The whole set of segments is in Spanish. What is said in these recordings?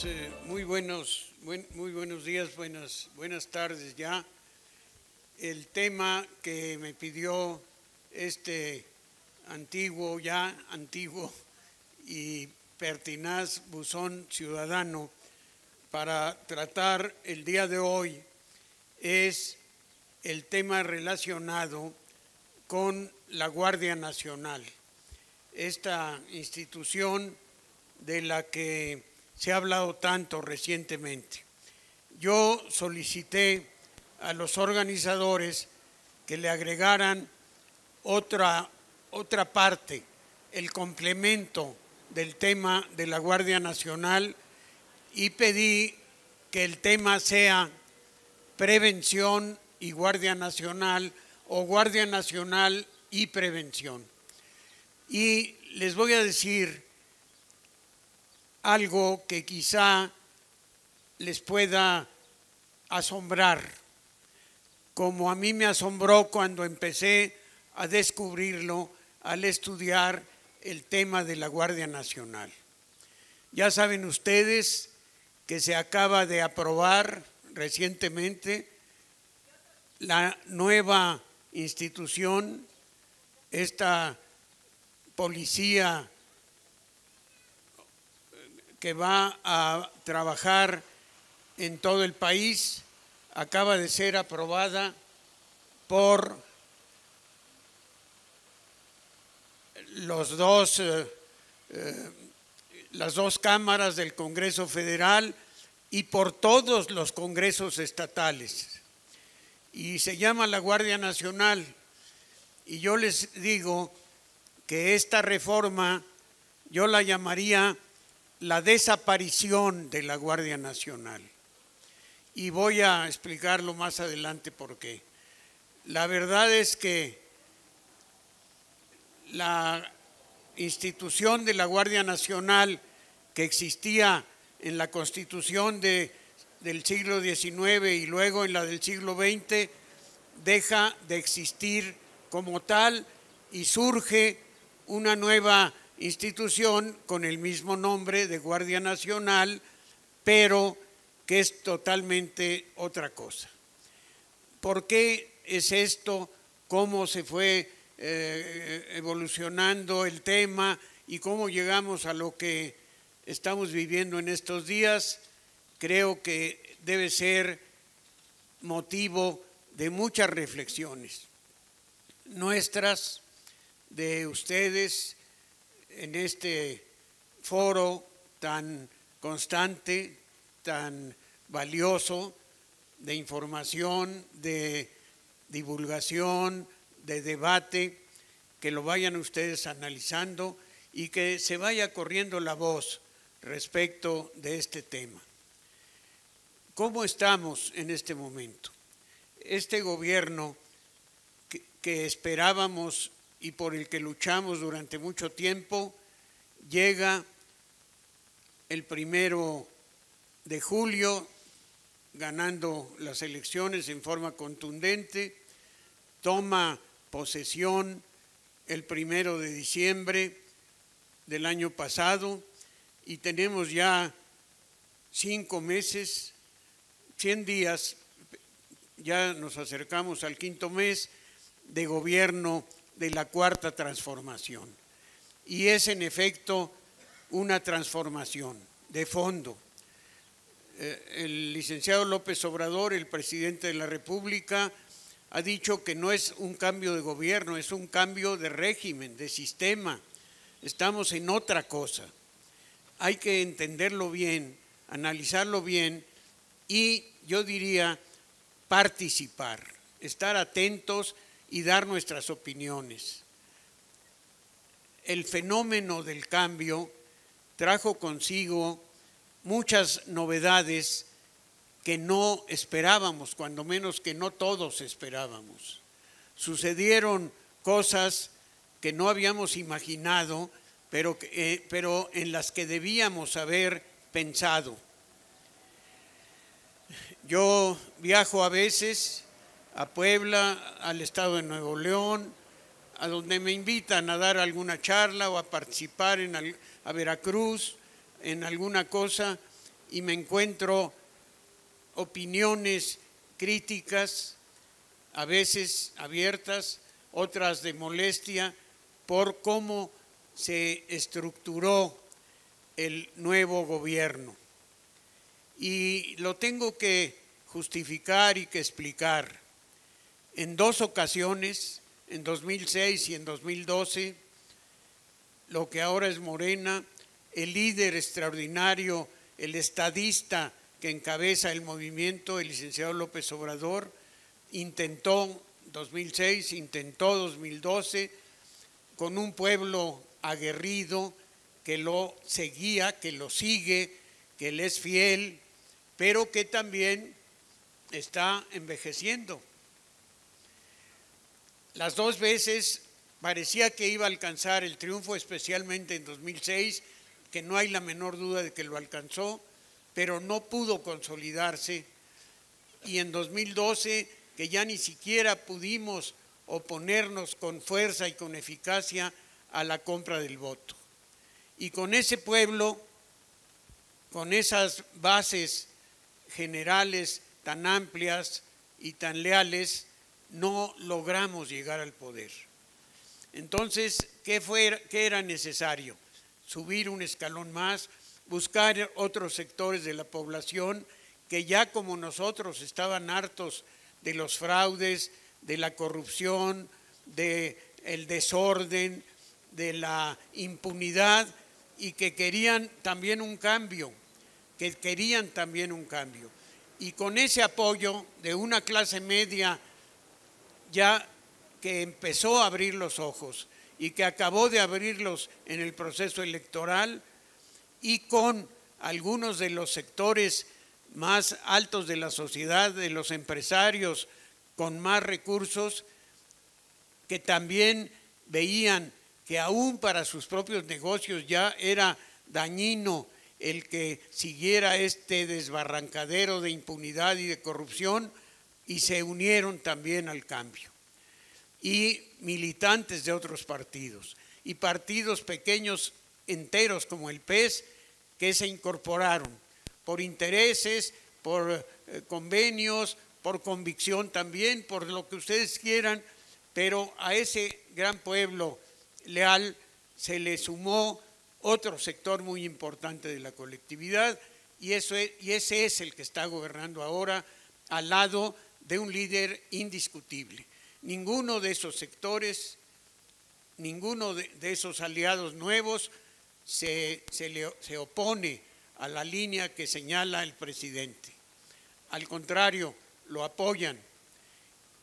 Pues muy buenos días, buenas tardes ya. El tema que me pidió este antiguo y pertinaz buzón ciudadano para tratar el día de hoy es el tema relacionado con la Guardia Nacional, esta institución de la que se ha hablado tanto recientemente. Yo solicité a los organizadores que le agregaran otra parte, el complemento del tema de la Guardia Nacional, y pedí que el tema sea prevención y Guardia Nacional o Guardia Nacional y prevención. Y les voy a decir algo que quizá les pueda asombrar, como a mí me asombró cuando empecé a descubrirlo al estudiar el tema de la Guardia Nacional. Ya saben ustedes que se acaba de aprobar recientemente la nueva institución, esta policía que va a trabajar en todo el país, acaba de ser aprobada por las dos cámaras del Congreso Federal y por todos los congresos estatales. Y se llama la Guardia Nacional. Y yo les digo que esta reforma yo la llamaría la desaparición de la Guardia Nacional. Y voy a explicarlo más adelante por qué. La verdad es que la institución de la Guardia Nacional que existía en la Constitución del siglo XIX y luego en la del siglo XX deja de existir como tal y surge una nueva institución con el mismo nombre de Guardia Nacional, pero que es totalmente otra cosa. ¿Por qué es esto? ¿Cómo se fue evolucionando el tema y cómo llegamos a lo que estamos viviendo en estos días? Creo que debe ser motivo de muchas reflexiones nuestras, de ustedes, en este foro tan constante, tan valioso, de información, de divulgación, de debate, que lo vayan ustedes analizando y que se vaya corriendo la voz respecto de este tema. ¿Cómo estamos en este momento? Este gobierno que esperábamos y por el que luchamos durante mucho tiempo, llega el 1 de julio ganando las elecciones en forma contundente, toma posesión el 1 de diciembre del año pasado y tenemos ya 5 meses, 100 días, ya nos acercamos al 5.º mes de gobierno de la Cuarta Transformación. Y es en efecto una transformación de fondo. El licenciado López Obrador, el presidente de la República, ha dicho que no es un cambio de gobierno, es un cambio de régimen, de sistema. Estamos en otra cosa. Hay que entenderlo bien, analizarlo bien y yo diría participar, estar atentos y dar nuestras opiniones. El fenómeno del cambio trajo consigo muchas novedades que no esperábamos, cuando menos que no todos esperábamos. Sucedieron cosas que no habíamos imaginado, pero en las que debíamos haber pensado. Yo viajo a veces a Puebla, al estado de Nuevo León, a donde me invitan a dar alguna charla o a participar a Veracruz en alguna cosa, y me encuentro opiniones críticas, a veces abiertas, otras de molestia, por cómo se estructuró el nuevo gobierno. Y lo tengo que justificar y que explicar. En dos ocasiones, en 2006 y en 2012, lo que ahora es Morena, el líder extraordinario, el estadista que encabeza el movimiento, el licenciado López Obrador, intentó 2006, intentó 2012, con un pueblo aguerrido que lo seguía, que lo sigue, que le es fiel, pero que también está envejeciendo. Las dos veces parecía que iba a alcanzar el triunfo, especialmente en 2006, que no hay la menor duda de que lo alcanzó, pero no pudo consolidarse. Y en 2012, que ya ni siquiera pudimos oponernos con fuerza y con eficacia a la compra del voto. Y con ese pueblo, con esas bases generales tan amplias y tan leales, no logramos llegar al poder. Entonces, ¿qué era necesario? Subir un escalón más, buscar otros sectores de la población que ya como nosotros estaban hartos de los fraudes, de la corrupción, del desorden, de la impunidad, y que querían también un cambio, Y con ese apoyo de una clase media ya que empezó a abrir los ojos y que acabó de abrirlos en el proceso electoral, y con algunos de los sectores más altos de la sociedad, de los empresarios con más recursos, que también veían que aún para sus propios negocios ya era dañino el que siguiera este desbarrancadero de impunidad y de corrupción, y se unieron también al cambio. Y militantes de otros partidos, y partidos pequeños enteros como el PES, que se incorporaron por intereses, por convenios, por convicción también, por lo que ustedes quieran, pero a ese gran pueblo leal se le sumó otro sector muy importante de la colectividad, y ese es el que está gobernando ahora al lado de un líder indiscutible. Ninguno de esos sectores, ninguno de esos aliados nuevos se opone a la línea que señala el presidente. Al contrario, lo apoyan,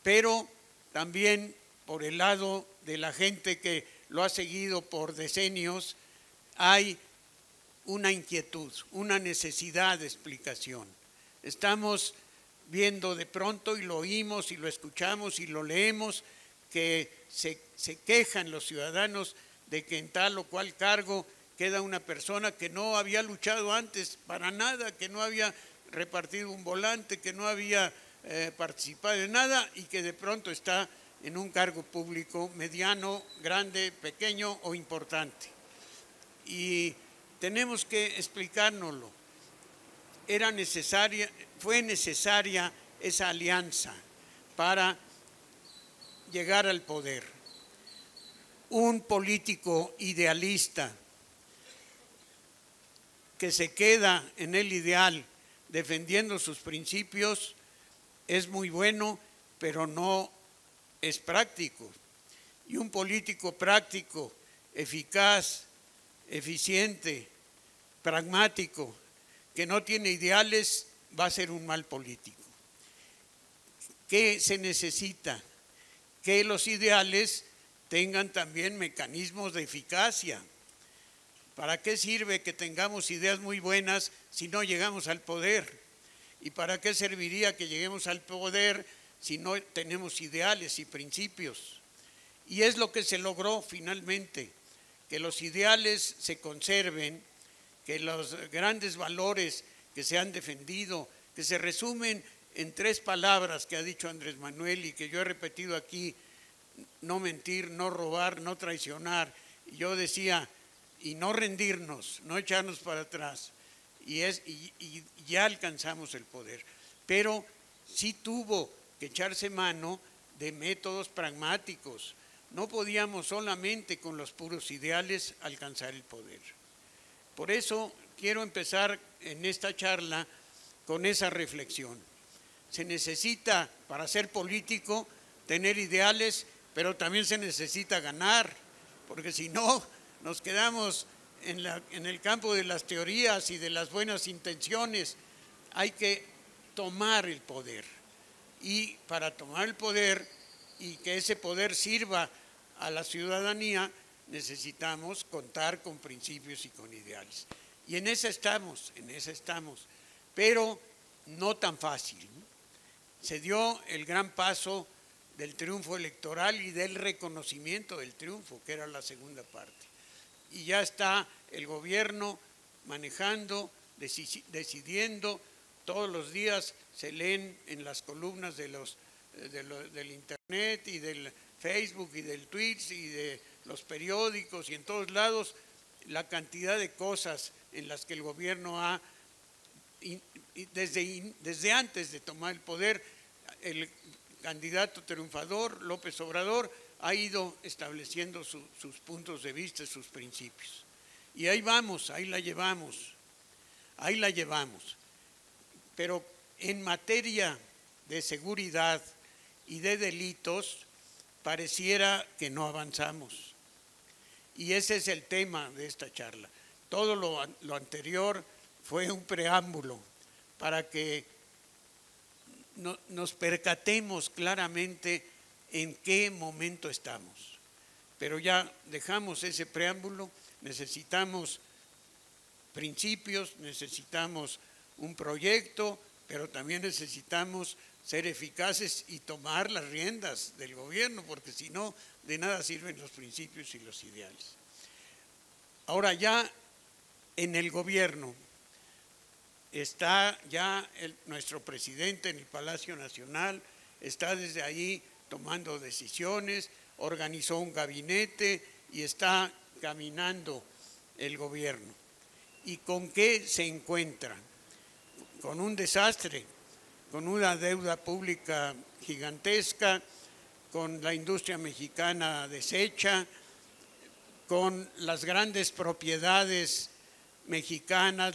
pero también por el lado de la gente que lo ha seguido por decenios, hay una inquietud, una necesidad de explicación. Estamos viendo de pronto, y lo oímos y lo escuchamos y lo leemos, que se quejan los ciudadanos de que en tal o cual cargo queda una persona que no había luchado antes para nada, que no había repartido un volante, que no había participado en nada, y que de pronto está en un cargo público mediano, grande, pequeño o importante. Y tenemos que explicárnoslo. Fue necesaria esa alianza para llegar al poder. Un político idealista que se queda en el ideal defendiendo sus principios es muy bueno, pero no es práctico. Y un político práctico, eficaz, eficiente, pragmático, que no tiene ideales, va a ser un mal político. ¿Qué se necesita? Que los ideales tengan también mecanismos de eficacia. ¿Para qué sirve que tengamos ideas muy buenas si no llegamos al poder? ¿Y para qué serviría que lleguemos al poder si no tenemos ideales y principios? Y es lo que se logró finalmente, que los ideales se conserven, que los grandes valores que se han defendido, que se resumen en 3 palabras que ha dicho Andrés Manuel y que yo he repetido aquí: no mentir, no robar, no traicionar. Y yo decía, y no rendirnos, no echarnos para atrás. y ya alcanzamos el poder. Pero sí tuvo que echarse mano de métodos pragmáticos. No podíamos solamente con los puros ideales alcanzar el poder. Por eso quiero empezar en esta charla con esa reflexión. Se necesita, para ser político, tener ideales, pero también se necesita ganar, porque si no, nos quedamos en el campo de las teorías y de las buenas intenciones. Hay que tomar el poder. Y para tomar el poder y que ese poder sirva a la ciudadanía, necesitamos contar con principios y con ideales. Y en esa estamos, pero no tan fácil. Se dio el gran paso del triunfo electoral y del reconocimiento del triunfo, que era la segunda parte. Y ya está el gobierno manejando, decidiendo. Todos los días se leen en las columnas del internet y del Facebook y del Twitter y de los periódicos y en todos lados la cantidad de cosas en las que el gobierno ha, desde antes de tomar el poder, el candidato triunfador, López Obrador, ha ido estableciendo sus puntos de vista, sus principios. Y ahí vamos, ahí la llevamos. Pero en materia de seguridad y de delitos, pareciera que no avanzamos. Y ese es el tema de esta charla. Todo lo anterior fue un preámbulo para que nos percatemos claramente en qué momento estamos. Pero ya dejamos ese preámbulo, necesitamos principios, necesitamos un proyecto, pero también necesitamos ser eficaces y tomar las riendas del gobierno, porque si no, de nada sirven los principios y los ideales. Ahora ya en el gobierno está ya nuestro presidente en el Palacio Nacional, está desde ahí tomando decisiones, organizó un gabinete y está caminando el gobierno. ¿Y con qué se encuentra? Con un desastre, con una deuda pública gigantesca, con la industria mexicana deshecha, con las grandes propiedades mexicanas,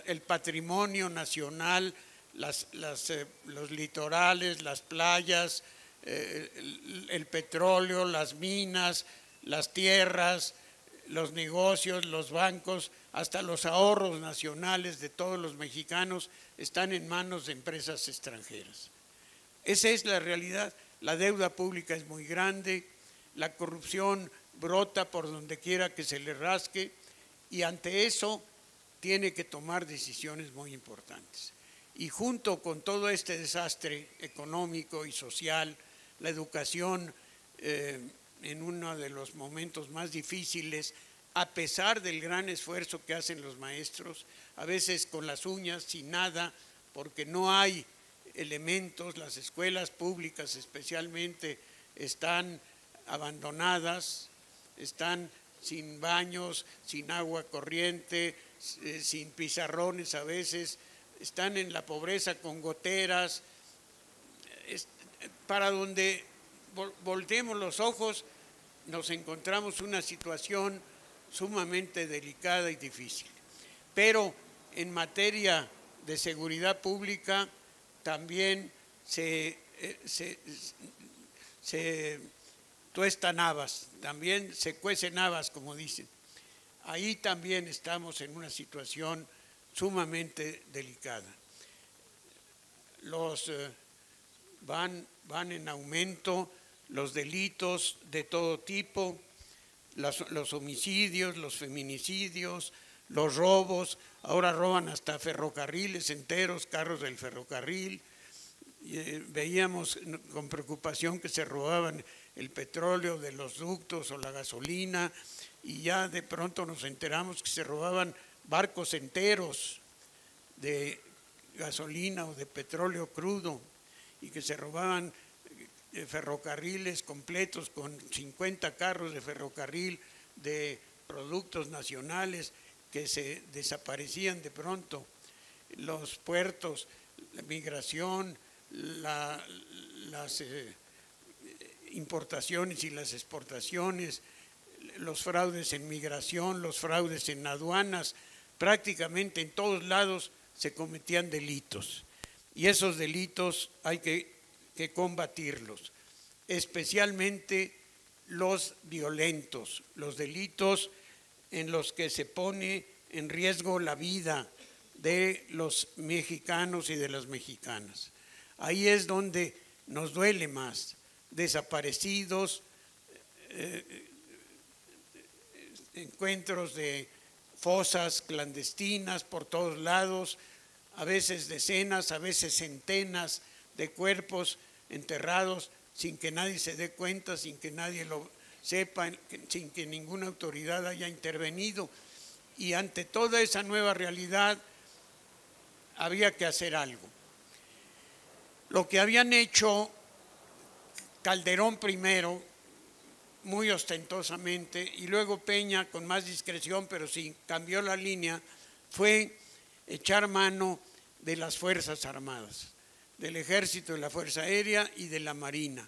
el patrimonio nacional, los litorales, las playas, el petróleo, las minas, las tierras, los negocios, los bancos, hasta los ahorros nacionales de todos los mexicanos están en manos de empresas extranjeras. Esa es la realidad. La deuda pública es muy grande, la corrupción brota por donde quiera que se le rasque y ante eso tiene que tomar decisiones muy importantes. Y junto con todo este desastre económico y social, la educación en uno de los momentos más difíciles, a pesar del gran esfuerzo que hacen los maestros, a veces con las uñas, sin nada, porque no hay elementos, las escuelas públicas especialmente están abandonadas, están sin baños, sin agua corriente, sin pizarrones a veces, están en la pobreza con goteras. Para donde volteemos los ojos nos encontramos una situación sumamente delicada y difícil. Pero en materia de seguridad pública también se tuestan habas, también se cuecen habas, como dicen. Ahí también estamos en una situación sumamente delicada. Van en aumento los delitos de todo tipo, los homicidios, los feminicidios, los robos. Ahora roban hasta ferrocarriles enteros, carros del ferrocarril. Veíamos con preocupación que se robaban el petróleo de los ductos o la gasolina, y ya de pronto nos enteramos que se robaban barcos enteros de gasolina o de petróleo crudo, y que se robaban ferrocarriles completos con 50 carros de ferrocarril de productos nacionales, que se desaparecían de pronto, los puertos, la migración, las importaciones y las exportaciones, los fraudes en migración, los fraudes en aduanas, prácticamente en todos lados se cometían delitos. Y esos delitos hay que combatirlos, especialmente los violentos, los delitos en los que se pone en riesgo la vida de los mexicanos y de las mexicanas. Ahí es donde nos duele más, desaparecidos, encuentros de fosas clandestinas por todos lados, a veces decenas, a veces centenas de cuerpos enterrados sin que nadie se dé cuenta, sin que nadie lo sepa, sin que ninguna autoridad haya intervenido. Y ante toda esa nueva realidad había que hacer algo. Lo que habían hecho Calderón primero, muy ostentosamente, y luego Peña con más discreción, pero sí cambió la línea, fue echar mano de las Fuerzas Armadas, del Ejército, de la Fuerza Aérea y de la Marina,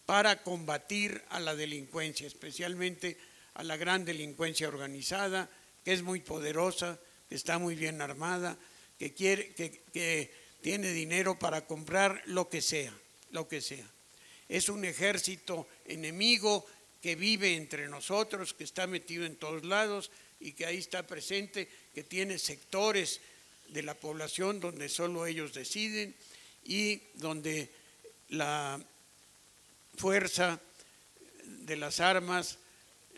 para combatir a la delincuencia, especialmente a la gran delincuencia organizada, que es muy poderosa, que está muy bien armada, que tiene dinero para comprar lo que sea, lo que sea. Es un ejército enemigo que vive entre nosotros, que está metido en todos lados y que ahí está presente, que tiene sectores de la población donde solo ellos deciden y donde la fuerza de las armas,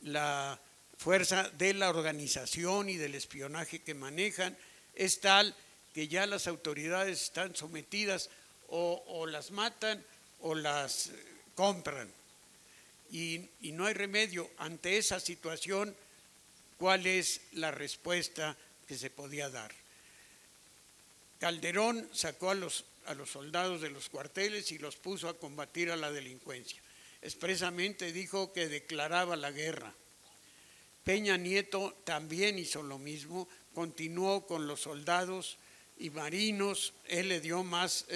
la fuerza de la organización y del espionaje que manejan es tal que ya las autoridades están sometidas o las matan o las compran. Y no hay remedio ante esa situación. ¿Cuál es la respuesta que se podía dar? Calderón sacó a los soldados de los cuarteles y los puso a combatir a la delincuencia. Expresamente dijo que declaraba la guerra. Peña Nieto también hizo lo mismo, continuó con los soldados y marinos. Él le dio más,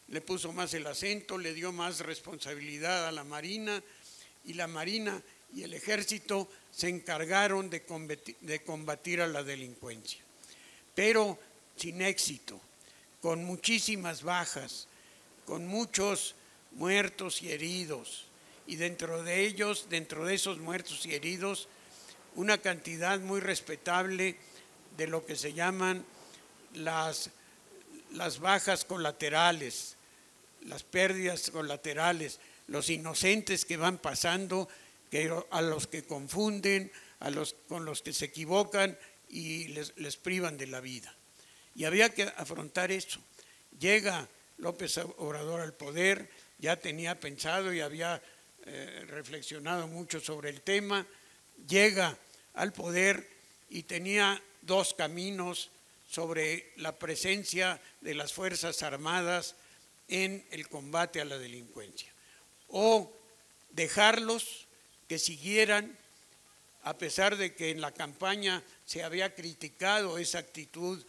le puso más el acento, le dio más responsabilidad a la Marina, y la Marina y el Ejército se encargaron de combatir a la delincuencia, pero sin éxito, con muchísimas bajas, con muchos muertos y heridos, y dentro de esos muertos y heridos, una cantidad muy respetable de lo que se llaman las bajas colaterales, las pérdidas colaterales, los inocentes que van pasando, a los que confunden, con los que se equivocan y les privan de la vida. Y había que afrontar eso. Llega López Obrador al poder, ya tenía pensado y había reflexionado mucho sobre el tema, llega al poder y tenía dos caminos sobre la presencia de las Fuerzas Armadas en el combate a la delincuencia. O dejarlos que siguieran, a pesar de que en la campaña se había criticado esa actitud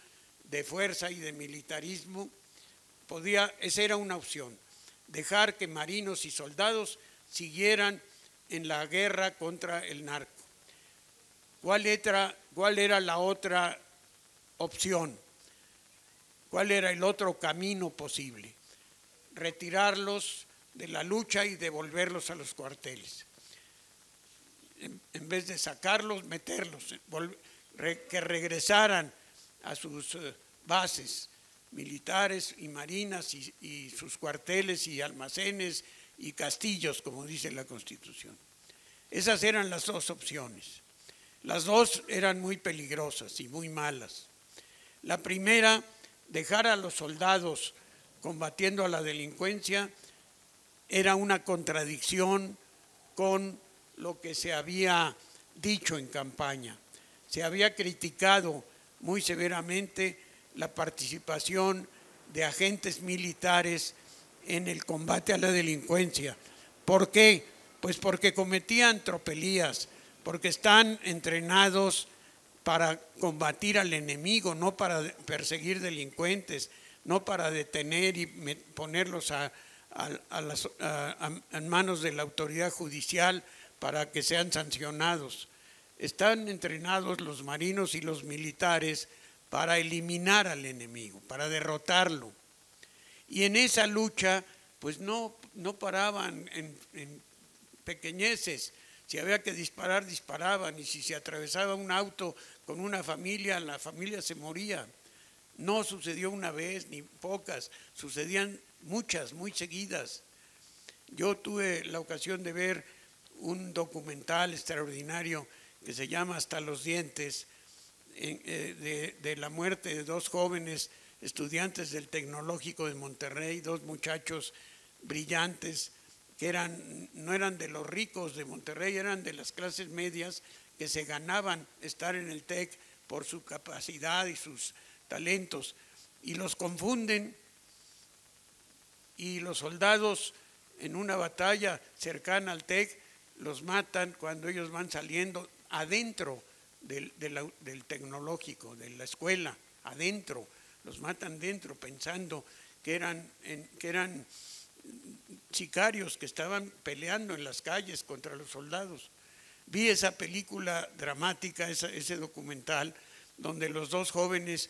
de fuerza y de militarismo, esa era una opción, dejar que marinos y soldados siguieran en la guerra contra el narco. ¿Cuál era la otra opción? ¿Cuál era el otro camino posible? Retirarlos de la lucha y devolverlos a los cuarteles. En vez de sacarlos, meterlos, que regresaran a sus bases militares y marinas y sus cuarteles y almacenes y castillos, como dice la Constitución. Esas eran las dos opciones. Las dos eran muy peligrosas y muy malas. La primera, dejar a los soldados combatiendo a la delincuencia, era una contradicción con lo que se había dicho en campaña. Se había criticado muy severamente la participación de agentes militares en el combate a la delincuencia. ¿Por qué? Pues porque cometían tropelías, porque están entrenados para combatir al enemigo, no para perseguir delincuentes, no para detener y ponerlos en manos de la autoridad judicial para que sean sancionados. Están entrenados los marinos y los militares para eliminar al enemigo, para derrotarlo. Y en esa lucha, pues no paraban en pequeñeces. Si había que disparar, disparaban, y si se atravesaba un auto con una familia, la familia se moría. No sucedió una vez ni pocas, sucedían muchas, muy seguidas. Yo tuve la ocasión de ver un documental extraordinario que se llama Hasta los dientes, de la muerte de dos jóvenes estudiantes del Tecnológico de Monterrey, dos muchachos brillantes que no eran de los ricos de Monterrey, eran de las clases medias que se ganaban estar en el TEC por su capacidad y sus talentos, y los confunden, y los soldados en una batalla cercana al TEC los matan cuando ellos van saliendo adentro del tecnológico, de la escuela, adentro, los matan dentro pensando que eran sicarios que estaban peleando en las calles contra los soldados. Vi esa película dramática, ese documental, donde los dos jóvenes,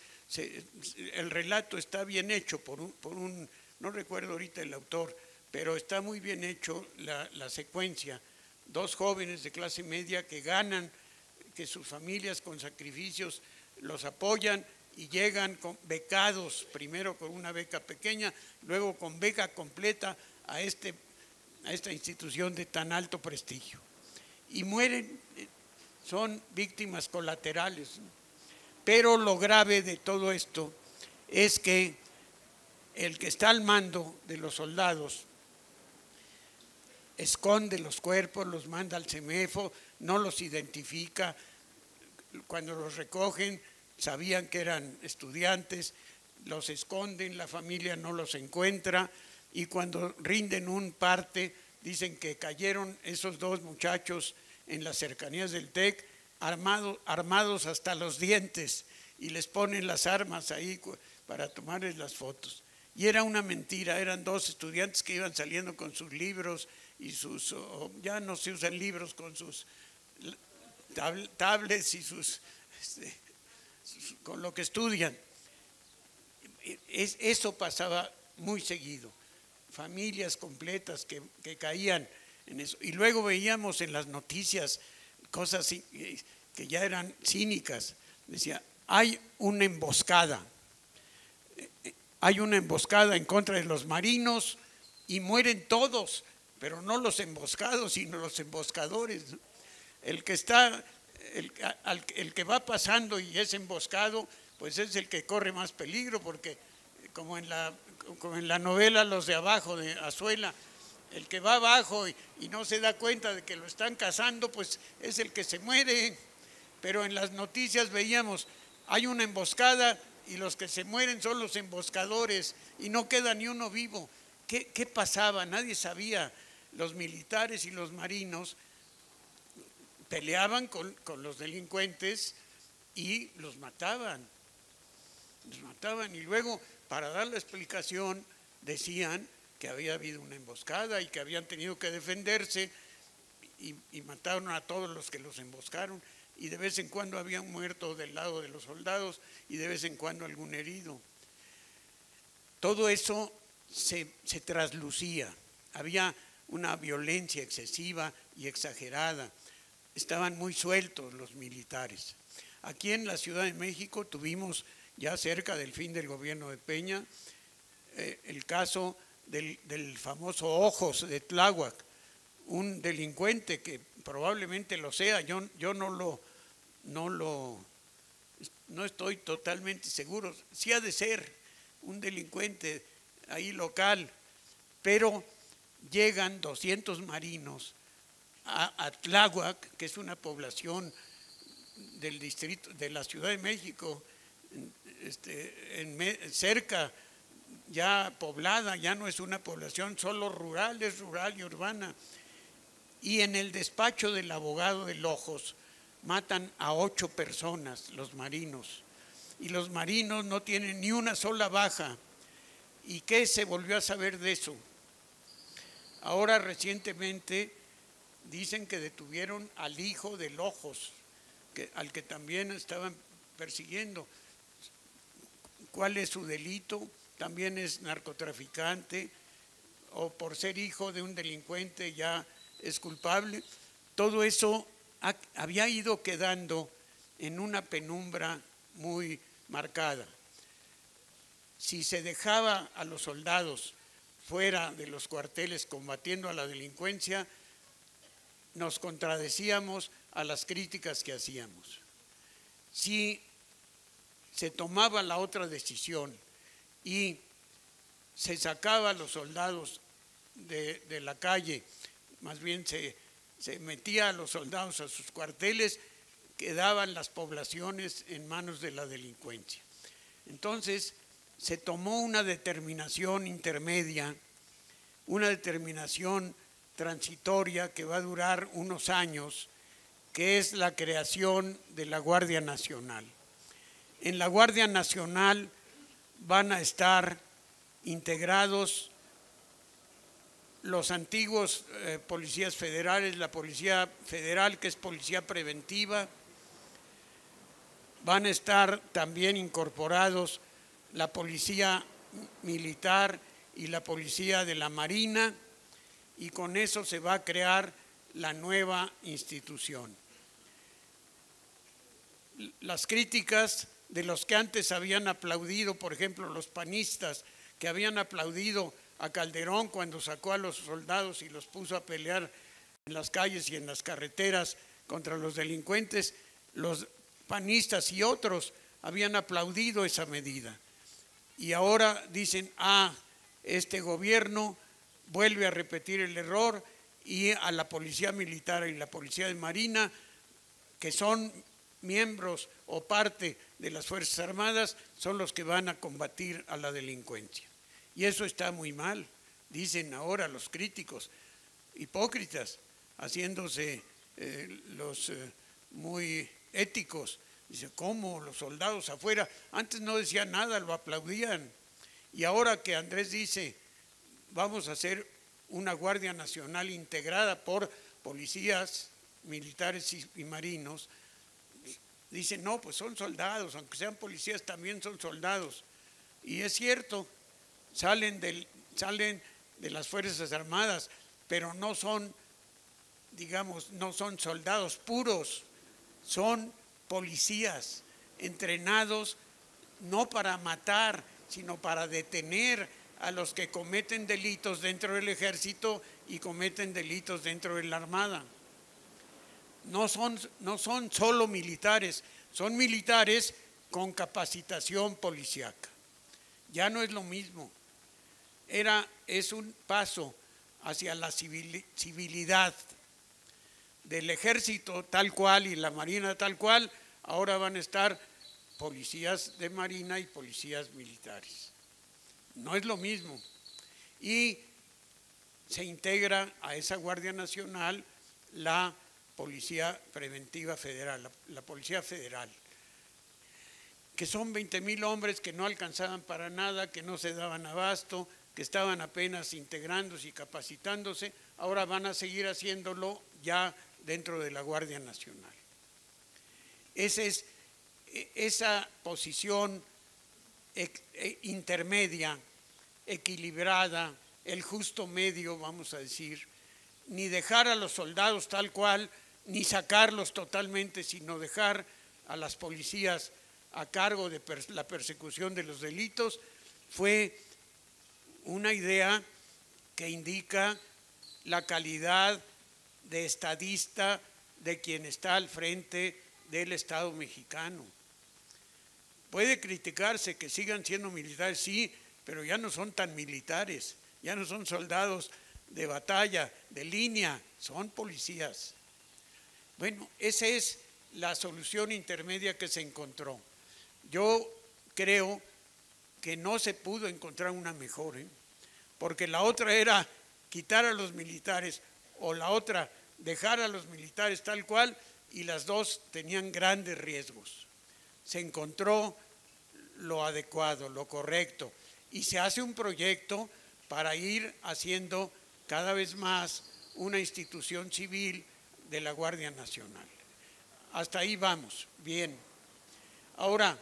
el relato está bien hecho por un, no recuerdo ahorita el autor, pero está muy bien hecho la secuencia. Dos jóvenes de clase media que ganan, que sus familias con sacrificios los apoyan y llegan becados, primero con una beca pequeña, luego con beca completa a esta institución de tan alto prestigio. Y mueren, son víctimas colaterales. Pero lo grave de todo esto es que el que está al mando de los soldados esconde los cuerpos, los manda al CEMEFO, no los identifica. Cuando los recogen sabían que eran estudiantes, los esconden, la familia no los encuentra, y cuando rinden un parte dicen que cayeron esos dos muchachos en las cercanías del TEC armados hasta los dientes, y les ponen las armas ahí para tomarles las fotos. Y era una mentira, eran dos estudiantes que iban saliendo con sus libros y ya no se usan libros, con sus tablets y con lo que estudian. Eso pasaba muy seguido, familias completas que caían en eso. Y luego veíamos en las noticias cosas que ya eran cínicas. Decía, hay una emboscada en contra de los marinos y mueren todos, pero no los emboscados, sino los emboscadores. El que va pasando y es emboscado, pues es el que corre más peligro, porque como en la novela Los de Abajo de Azuela, el que va abajo y no se da cuenta de que lo están cazando, pues es el que se muere. Pero en las noticias veíamos, hay una emboscada y los que se mueren son los emboscadores y no queda ni uno vivo. ¿Qué pasaba? Nadie sabía. Los militares y los marinos peleaban con los delincuentes y los mataban. Y luego, para dar la explicación, decían que había habido una emboscada y que habían tenido que defenderse, y mataron a todos los que los emboscaron, y de vez en cuando había un muerto del lado de los soldados y de vez en cuando algún herido. Todo eso se traslucía, había una violencia excesiva y exagerada, estaban muy sueltos los militares. Aquí en la Ciudad de México tuvimos, ya cerca del fin del gobierno de Peña, el caso del famoso Ojos de Tláhuac, un delincuente que probablemente lo sea, yo no estoy totalmente seguro, sí ha de ser un delincuente ahí local, pero llegan 200 marinos a Tláhuac, que es una población del distrito de la Ciudad de México, cerca, ya poblada, ya no es una población solo rural, es rural y urbana. Y en el despacho del abogado de Ojos matan a 8 personas los marinos, y los marinos no tienen ni una sola baja. ¿Y qué se volvió a saber de eso? Ahora recientemente dicen que detuvieron al hijo de Lojos, al que también estaban persiguiendo. ¿Cuál es su delito? También es narcotraficante, o por ser hijo de un delincuente ya es culpable. Todo eso había ido quedando en una penumbra muy marcada. Si se dejaba a los soldados fuera de los cuarteles combatiendo a la delincuencia, nos contradecíamos a las críticas que hacíamos. Si se tomaba la otra decisión y se sacaba a los soldados de la calle, más bien se metía a los soldados a sus cuarteles, quedaban las poblaciones en manos de la delincuencia. Entonces se tomó una determinación intermedia, una determinación transitoria que va a durar unos años, que es la creación de la Guardia Nacional. En la Guardia Nacional van a estar integrados los antiguos policías federales, la Policía Federal, que es policía preventiva. Van a estar también incorporados la Policía Militar y la Policía de la Marina, y con eso se va a crear la nueva institución. Las críticas de los que antes habían aplaudido, por ejemplo, los panistas que habían aplaudido a Calderón cuando sacó a los soldados y los puso a pelear en las calles y en las carreteras contra los delincuentes, los panistas y otros habían aplaudido esa medida. Y ahora dicen, este gobierno vuelve a repetir el error, y a la Policía Militar y la Policía de Marina, que son miembros o parte de las Fuerzas Armadas, son los que van a combatir a la delincuencia. Y eso está muy mal, dicen ahora los críticos, hipócritas, haciéndose los muy éticos. Dice, ¿cómo los soldados afuera? Antes no decían nada, lo aplaudían. Y ahora que Andrés dice, vamos a hacer una Guardia Nacional integrada por policías militares y marinos, dicen, no, pues son soldados, aunque sean policías también son soldados. Y es cierto, salen de las Fuerzas Armadas, pero no son, digamos, no son soldados puros, son policías entrenados no para matar, sino para detener a los que cometen delitos dentro del ejército y cometen delitos dentro de la Armada. No son solo militares, son militares con capacitación policíaca. Ya no es lo mismo. Es un paso hacia la civilidad del ejército tal cual y la marina tal cual. Ahora van a estar policías de marina y policías militares. No es lo mismo. Y se integra a esa Guardia Nacional la Policía Preventiva Federal, la Policía Federal, que son 20,000 hombres que no alcanzaban para nada, que no se daban abasto, que estaban apenas integrándose y capacitándose. Ahora van a seguir haciéndolo ya dentro de la Guardia Nacional. Esa posición intermedia, equilibrada, el justo medio, vamos a decir, ni dejar a los soldados tal cual, ni sacarlos totalmente, sino dejar a las policías a cargo de la persecución de los delitos, fue una idea que indica la calidad de estadista de quien está al frente del Estado mexicano. Puede criticarse que sigan siendo militares, sí, pero ya no son tan militares, ya no son soldados de batalla, de línea, son policías. Bueno, esa es la solución intermedia que se encontró. Yo creo que no se pudo encontrar una mejor, porque la otra era quitar a los militares, o la otra dejar a los militares tal cual, y las dos tenían grandes riesgos. Se encontró lo adecuado, lo correcto, y se hace un proyecto para ir haciendo cada vez más una institución civil de la Guardia Nacional. Hasta ahí vamos, bien. Ahora,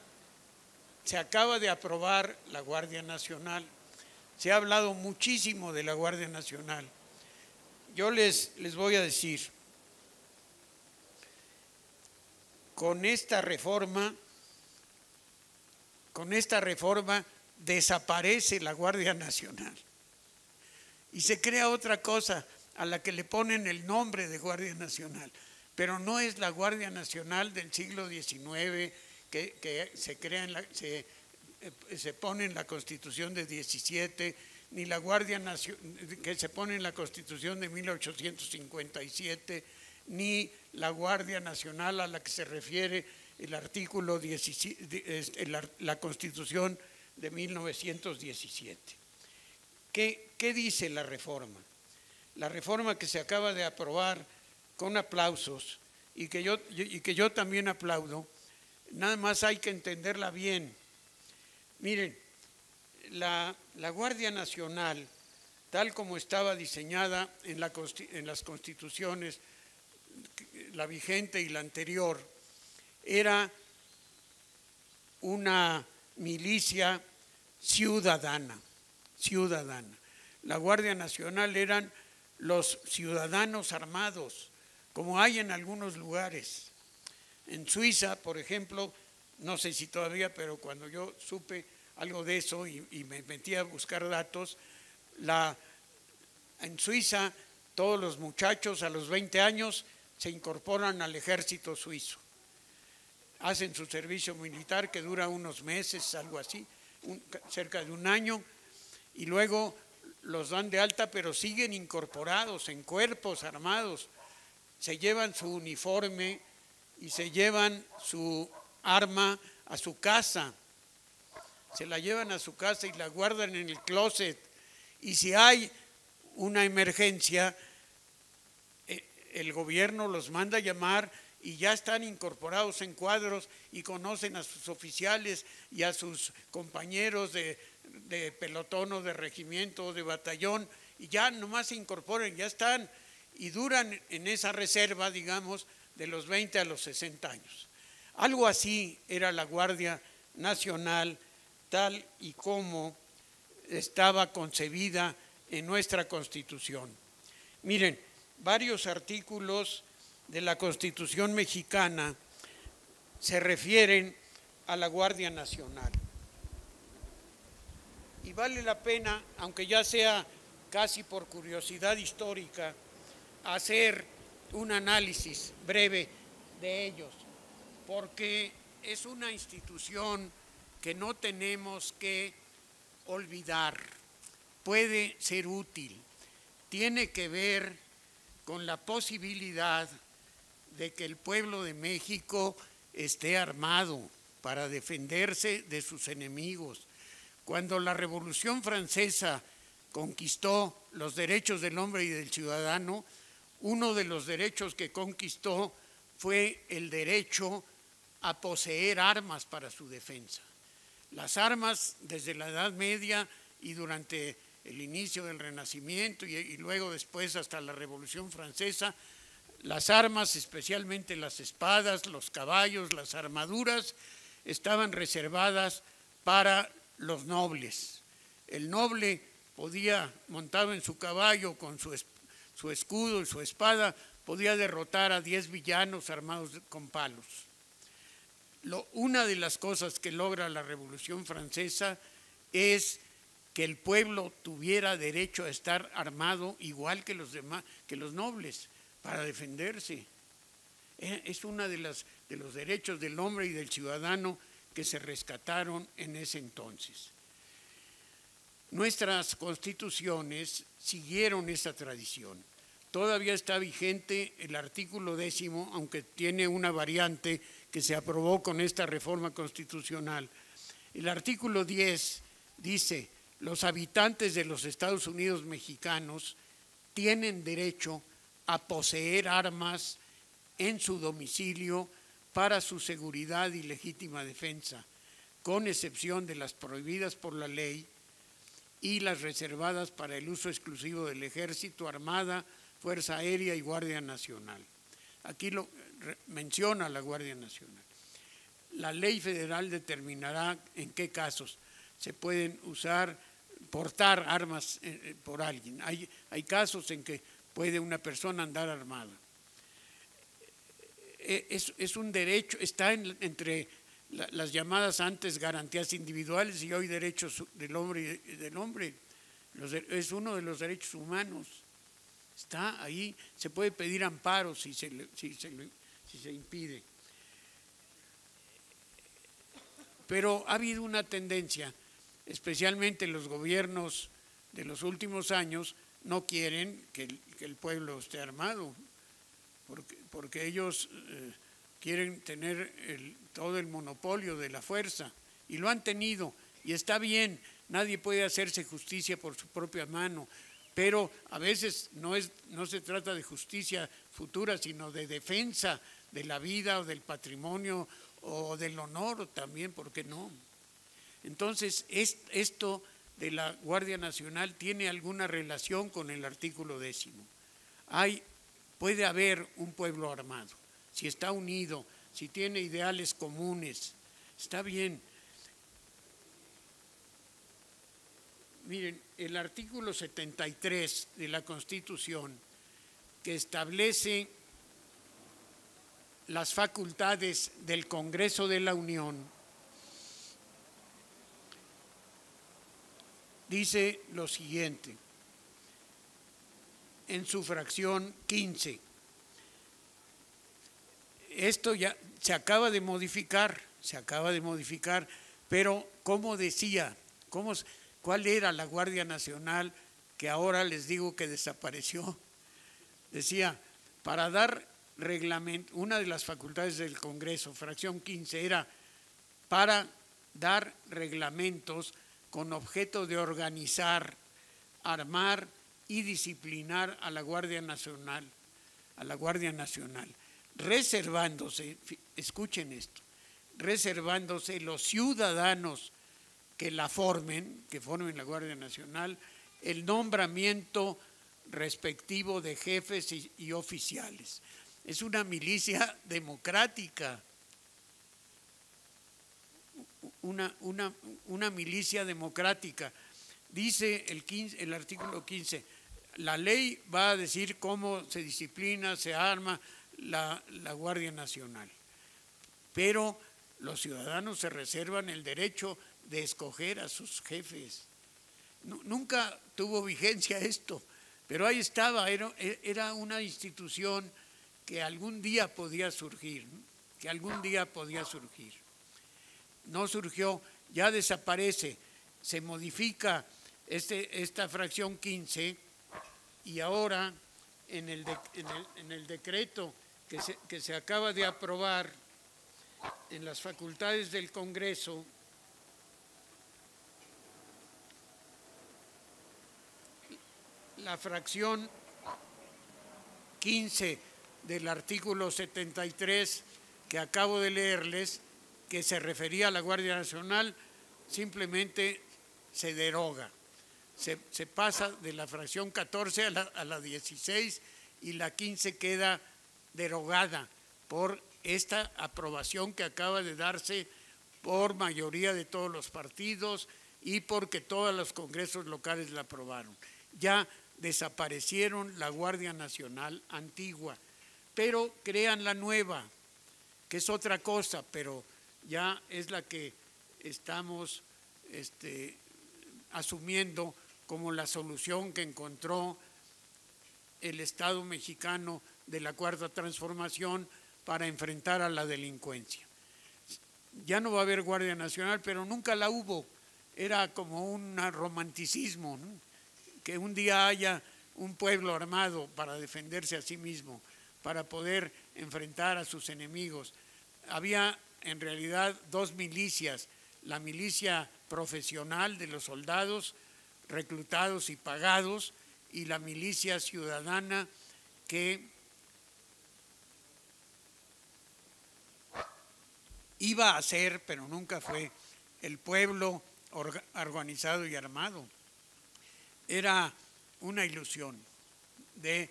se acaba de aprobar la Guardia Nacional. Se ha hablado muchísimo de la Guardia Nacional. Yo les voy a decir, con esta reforma desaparece la Guardia Nacional y se crea otra cosa a la que le ponen el nombre de Guardia Nacional, pero no es la Guardia Nacional del siglo XIX que se pone en la Constitución de 17, ni la Guardia Nacional que se pone en la Constitución de 1857, ni la Guardia Nacional a la que se refiere el artículo 17, la Constitución de 1917. ¿Qué dice la reforma? La reforma que se acaba de aprobar con aplausos y que yo también aplaudo, nada más hay que entenderla bien. Miren, la Guardia Nacional, tal como estaba diseñada en las constituciones, la vigente y la anterior, era una milicia ciudadana. La Guardia Nacional eran los ciudadanos armados, como hay en algunos lugares. En Suiza, por ejemplo, no sé si todavía, pero cuando yo supe algo de eso y me metí a buscar datos, en Suiza todos los muchachos a los 20 años se incorporan al ejército suizo. Hacen su servicio militar que dura unos meses, algo así, cerca de un año, y luego los dan de alta, pero siguen incorporados en cuerpos armados. Se llevan su uniforme y se llevan su arma a su casa. Se la llevan a su casa y la guardan en el closet. Y si hay una emergencia, el gobierno los manda a llamar y ya están incorporados en cuadros y conocen a sus oficiales y a sus compañeros de pelotón o de regimiento o de batallón, y ya nomás se incorporan, ya están, y duran en esa reserva, digamos, de los 20 a los 60 años. Algo así era la Guardia Nacional, tal y como estaba concebida en nuestra Constitución. Miren, varios artículos de la Constitución mexicana se refieren a la Guardia Nacional. Y vale la pena, aunque ya sea casi por curiosidad histórica, hacer un análisis breve de ellos, porque es una institución que no tenemos que olvidar, puede ser útil, tiene que ver con la posibilidad de que el pueblo de México esté armado para defenderse de sus enemigos. Cuando la Revolución Francesa conquistó los derechos del hombre y del ciudadano, uno de los derechos que conquistó fue el derecho a poseer armas para su defensa. Las armas desde la Edad Media y durante el inicio del Renacimiento y luego después hasta la Revolución Francesa, las armas, especialmente las espadas, los caballos, las armaduras, estaban reservadas para los nobles. El noble podía, montado en su caballo con su escudo y su espada, podía derrotar a 10 villanos armados con palos. Una de las cosas que logra la Revolución Francesa es que el pueblo tuviera derecho a estar armado igual que los demás, que los nobles, para defenderse. Es uno de los derechos del hombre y del ciudadano que se rescataron en ese entonces. Nuestras constituciones siguieron esa tradición. Todavía está vigente el artículo 10, aunque tiene una variante que se aprobó con esta reforma constitucional. El artículo 10 dice: los habitantes de los Estados Unidos mexicanos tienen derecho a poseer armas en su domicilio para su seguridad y legítima defensa, con excepción de las prohibidas por la ley y las reservadas para el uso exclusivo del Ejército, Armada, Fuerza Aérea y Guardia Nacional. Aquí lo menciona la Guardia Nacional. La ley federal determinará en qué casos se pueden portar armas por alguien. Hay casos en que puede una persona andar armada. Es un derecho, está entre las llamadas antes garantías individuales y hoy derechos del hombre. Es uno de los derechos humanos. Está ahí, se puede pedir amparo si se impide. Pero ha habido una tendencia, especialmente los gobiernos de los últimos años, no quieren que el pueblo esté armado, porque ellos quieren tener todo el monopolio de la fuerza, y lo han tenido, y está bien, nadie puede hacerse justicia por su propia mano, pero a veces no se trata de justicia futura, sino de defensa de la vida o del patrimonio o del honor también, ¿por qué no? Entonces, esto de la Guardia Nacional tiene alguna relación con el artículo 10. Puede haber un pueblo armado, si está unido, si tiene ideales comunes, está bien. Miren, el artículo 73 de la Constitución, que establece las facultades del Congreso de la Unión, dice lo siguiente, en su fracción 15. Esto ya se acaba de modificar, pero ¿cómo decía? ¿Cuál era la Guardia Nacional que ahora les digo que desapareció? Decía, para dar reglamento, una de las facultades del Congreso, fracción 15, era para dar reglamentos con objeto de organizar, armar y disciplinar a la Guardia Nacional, reservándose, escuchen esto, reservándose los ciudadanos que formen la Guardia Nacional, el nombramiento respectivo de jefes y oficiales. Es una milicia democrática, una milicia democrática. Dice el artículo 15, la ley va a decir cómo se disciplina, se arma la Guardia Nacional, pero los ciudadanos se reservan el derecho de escoger a sus jefes. Nunca tuvo vigencia esto, pero ahí estaba, era una institución que algún día podía surgir, No surgió, ya desaparece, se modifica esta fracción 15 y ahora en el decreto que se acaba de aprobar en las facultades del Congreso, la fracción 15 del artículo 73 que acabo de leerles, que se refería a la Guardia Nacional, simplemente se deroga. Se pasa de la fracción 14 a la 16 y la 15 queda derogada por esta aprobación que acaba de darse por mayoría de todos los partidos y porque todos los congresos locales la aprobaron. Ya desaparecieron la Guardia Nacional antigua, pero crean la nueva, que es otra cosa, pero ya es la que estamos asumiendo como la solución que encontró el Estado mexicano de la Cuarta Transformación para enfrentar a la delincuencia. Ya no va a haber Guardia Nacional, pero nunca la hubo. Era como un romanticismo, ¿no? Que un día haya un pueblo armado para defenderse a sí mismo, para poder enfrentar a sus enemigos. Había en realidad dos milicias, la milicia profesional de los soldados reclutados y pagados y la milicia ciudadana que iba a ser, pero nunca fue, el pueblo organizado y armado. Era una ilusión de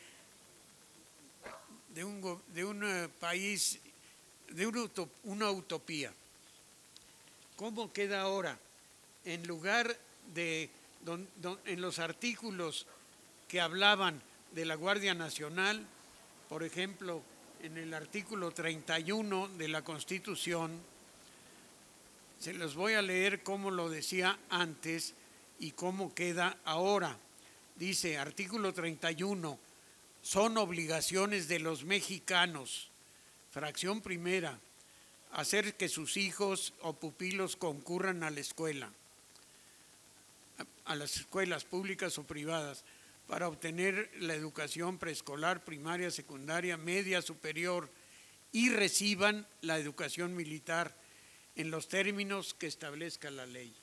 un país, de una utopía. ¿Cómo queda ahora? En lugar de, en los artículos que hablaban de la Guardia Nacional, por ejemplo, en el artículo 31 de la Constitución, se los voy a leer como lo decía antes y cómo queda ahora. Dice, artículo 31, son obligaciones de los mexicanos, fracción primera, hacer que sus hijos o pupilos concurran a la escuela, a las escuelas públicas o privadas, para obtener la educación preescolar, primaria, secundaria, media, superior y reciban la educación militar en los términos que establezca la ley.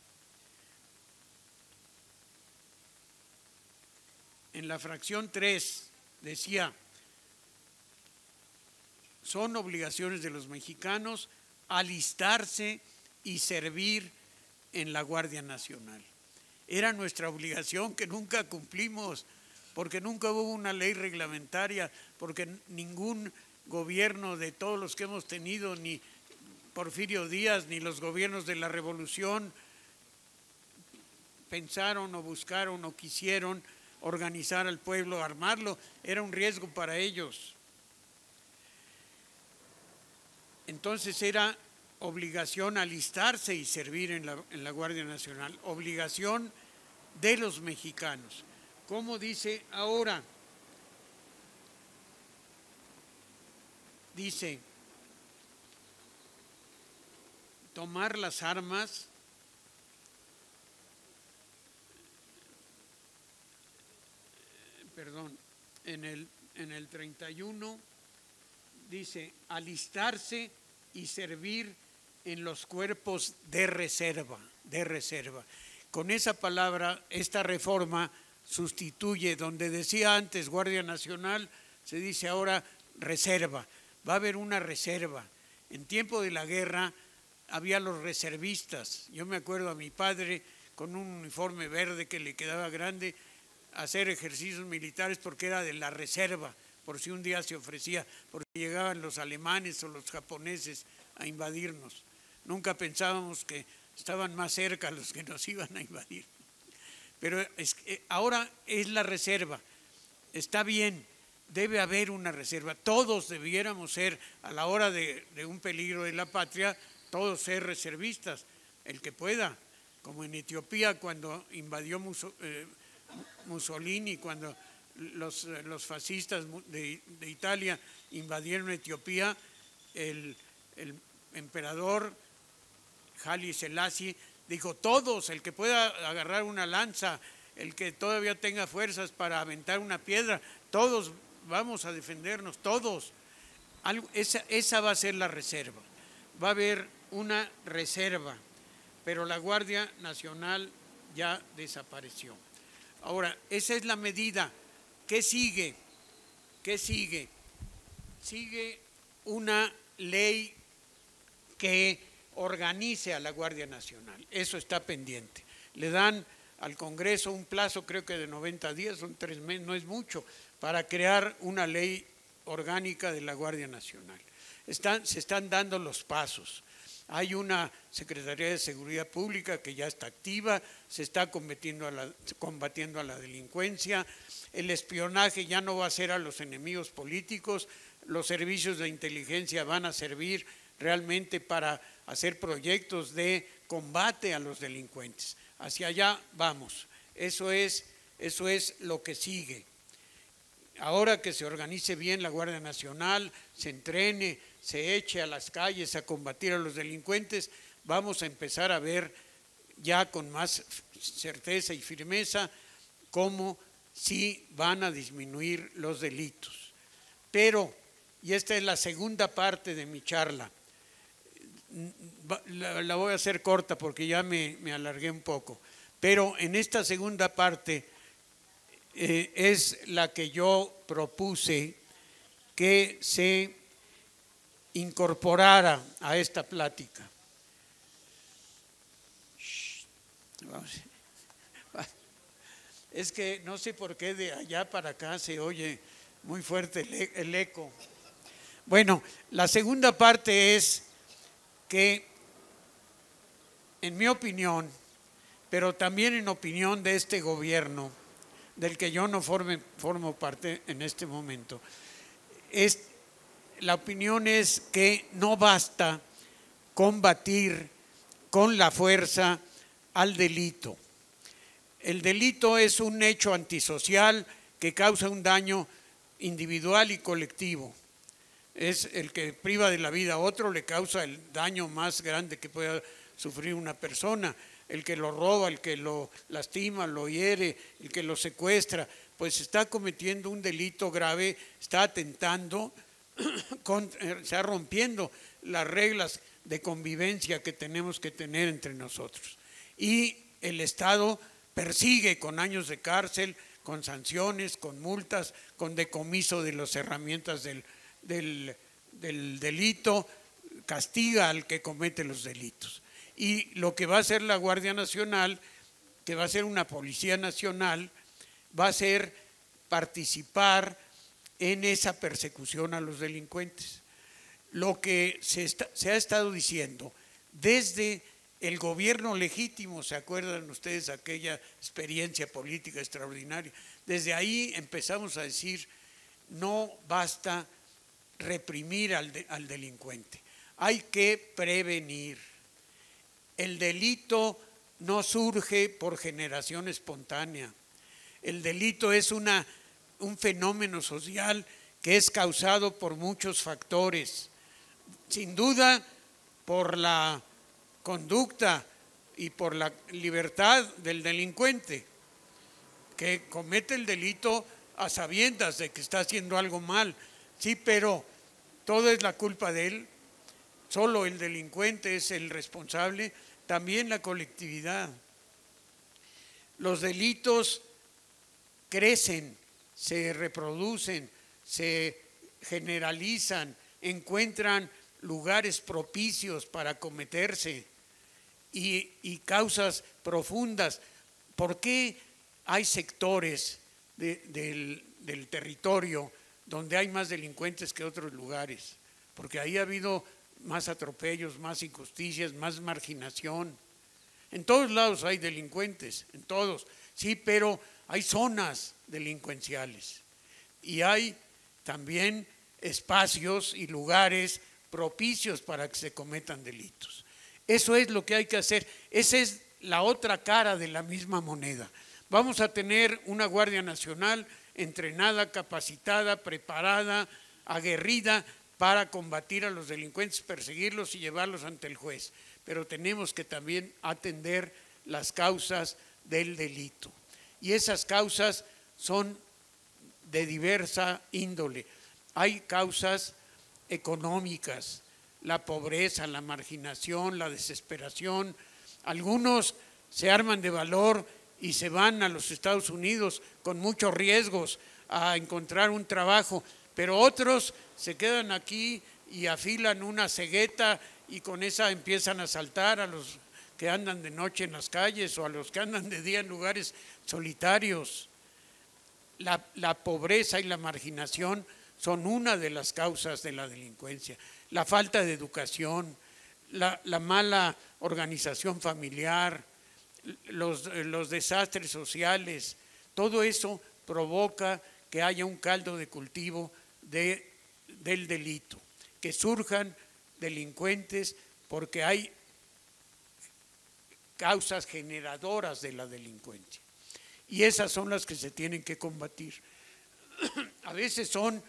En la fracción 3 decía, son obligaciones de los mexicanos alistarse y servir en la Guardia Nacional. Era nuestra obligación que nunca cumplimos, porque nunca hubo una ley reglamentaria, porque ningún gobierno de todos los que hemos tenido, ni Porfirio Díaz, ni los gobiernos de la Revolución, pensaron o buscaron o quisieron organizar al pueblo, armarlo. Era un riesgo para ellos. Entonces era obligación alistarse y servir en la Guardia Nacional, obligación de los mexicanos. ¿Cómo dice ahora? Dice, tomar las armas en el 31 dice, alistarse y servir en los cuerpos de reserva, de reserva. Con esa palabra, esta reforma sustituye, donde decía antes Guardia Nacional, se dice ahora reserva. Va a haber una reserva. En tiempo de la guerra había los reservistas. Yo me acuerdo a mi padre con un uniforme verde que le quedaba grande, hacer ejercicios militares porque era de la reserva, por si un día se ofrecía, porque llegaban los alemanes o los japoneses a invadirnos. Nunca pensábamos que estaban más cerca los que nos iban a invadir. Pero ahora es la reserva. Está bien, debe haber una reserva. Todos debiéramos ser, a la hora de un peligro de la patria, todos ser reservistas, el que pueda. Como en Etiopía cuando invadió Mussolini, cuando los fascistas de Italia invadieron Etiopía, el emperador Haile Selassie dijo, todos, el que pueda agarrar una lanza, el que todavía tenga fuerzas para aventar una piedra, todos vamos a defendernos, todos. Esa va a ser la reserva. Va a haber una reserva, pero la Guardia Nacional ya desapareció. Ahora, esa es la medida. ¿Qué sigue? ¿Qué sigue? Sigue una ley que organice a la Guardia Nacional. Eso está pendiente. Le dan al Congreso un plazo, creo que de 90 días, son 3 meses, no es mucho, para crear una ley orgánica de la Guardia Nacional. Se están dando los pasos. Hay una Secretaría de Seguridad Pública que ya está activa, se está combatiendo a la delincuencia, el espionaje ya no va a ser a los enemigos políticos, los servicios de inteligencia van a servir realmente para hacer proyectos de combate a los delincuentes. Hacia allá vamos, eso es lo que sigue. Ahora que se organice bien la Guardia Nacional, se entrene, se eche a las calles a combatir a los delincuentes, vamos a empezar a ver ya con más certeza y firmeza cómo sí van a disminuir los delitos. Pero, y esta es la segunda parte de mi charla, la voy a hacer corta porque ya me alargué un poco, pero en esta segunda parte es la que yo propuse que se incorporara a esta plática. Es que no sé por qué de allá para acá se oye muy fuerte el eco. Bueno, la segunda parte es que, en mi opinión, pero también en opinión de este gobierno, del que yo no formo parte en este momento, la opinión es que no basta combatir con la fuerza al delito. El delito es un hecho antisocial que causa un daño individual y colectivo. Es el que priva de la vida a otro, le causa el daño más grande que pueda sufrir una persona. El que lo roba, el que lo lastima, lo hiere, el que lo secuestra, pues está cometiendo un delito grave, está atentando, está rompiendo las reglas de convivencia que tenemos que tener entre nosotros. Y el Estado persigue con años de cárcel, con sanciones, con multas, con decomiso de las herramientas del delito, castiga al que comete los delitos. Y lo que va a hacer la Guardia Nacional, que va a ser una Policía Nacional, va a ser participar en esa persecución a los delincuentes. Lo que se ha estado diciendo desde el gobierno legítimo, ¿se acuerdan ustedes de aquella experiencia política extraordinaria? Desde ahí empezamos a decir, no basta reprimir al delincuente, hay que prevenir. El delito no surge por generación espontánea. El delito es un fenómeno social que es causado por muchos factores. Sin duda, por la conducta y por la libertad del delincuente, que comete el delito a sabiendas de que está haciendo algo mal. Sí, pero todo es la culpa de él. Solo el delincuente es el responsable, también la colectividad. Los delitos crecen, se reproducen, se generalizan, encuentran lugares propicios para cometerse y causas profundas. ¿Por qué hay sectores del territorio donde hay más delincuentes que otros lugares? Porque ahí ha habido más atropellos, más injusticias, más marginación. En todos lados hay delincuentes, en todos, sí, pero hay zonas delincuenciales y hay también espacios y lugares propicios para que se cometan delitos. Eso es lo que hay que hacer. Esa es la otra cara de la misma moneda. Vamos a tener una Guardia Nacional entrenada, capacitada, preparada, aguerrida para combatir a los delincuentes, perseguirlos y llevarlos ante el juez. Pero tenemos que también atender las causas del delito. Y esas causas son de diversa índole. Hay causas económicas, la pobreza, la marginación, la desesperación. Algunos se arman de valor y se van a los Estados Unidos con muchos riesgos a encontrar un trabajo, pero otros se quedan aquí y afilan una cegueta y con esa empiezan a asaltar a los que andan de noche en las calles o a los que andan de día en lugares solitarios. La pobreza y la marginación son una de las causas de la delincuencia. La falta de educación, la mala organización familiar, los desastres sociales, todo eso provoca que haya un caldo de cultivo del delito, que surjan delincuentes porque hay causas generadoras de la delincuencia. Y esas son las que se tienen que combatir. A veces son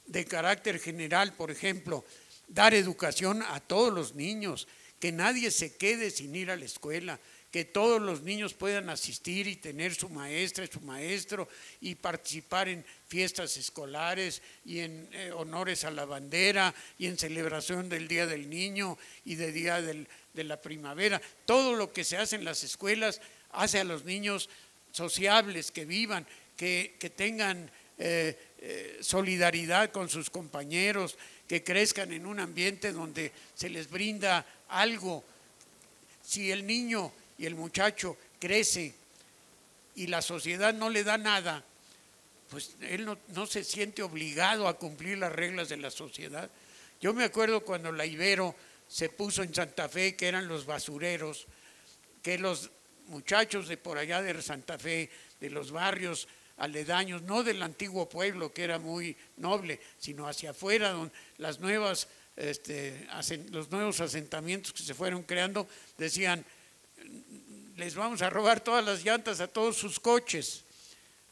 de carácter general, por ejemplo, dar educación a todos los niños, que nadie se quede sin ir a la escuela, que todos los niños puedan asistir y tener su maestra y su maestro y participar en fiestas escolares y en honores a la bandera y en celebración del Día del Niño y del Día de la Primavera. Todo lo que se hace en las escuelas hace a los niños sociables, que vivan, que tengan solidaridad con sus compañeros, que crezcan en un ambiente donde se les brinda algo. Si el niño y el muchacho crece y la sociedad no le da nada, pues él no se siente obligado a cumplir las reglas de la sociedad. Yo me acuerdo cuando la Ibero se puso en Santa Fe, que eran los basureros, que los muchachos de por allá de Santa Fe, de los barrios aledaños, no del antiguo pueblo que era muy noble, sino hacia afuera, donde los nuevos asentamientos que se fueron creando, decían, les vamos a robar todas las llantas a todos sus coches.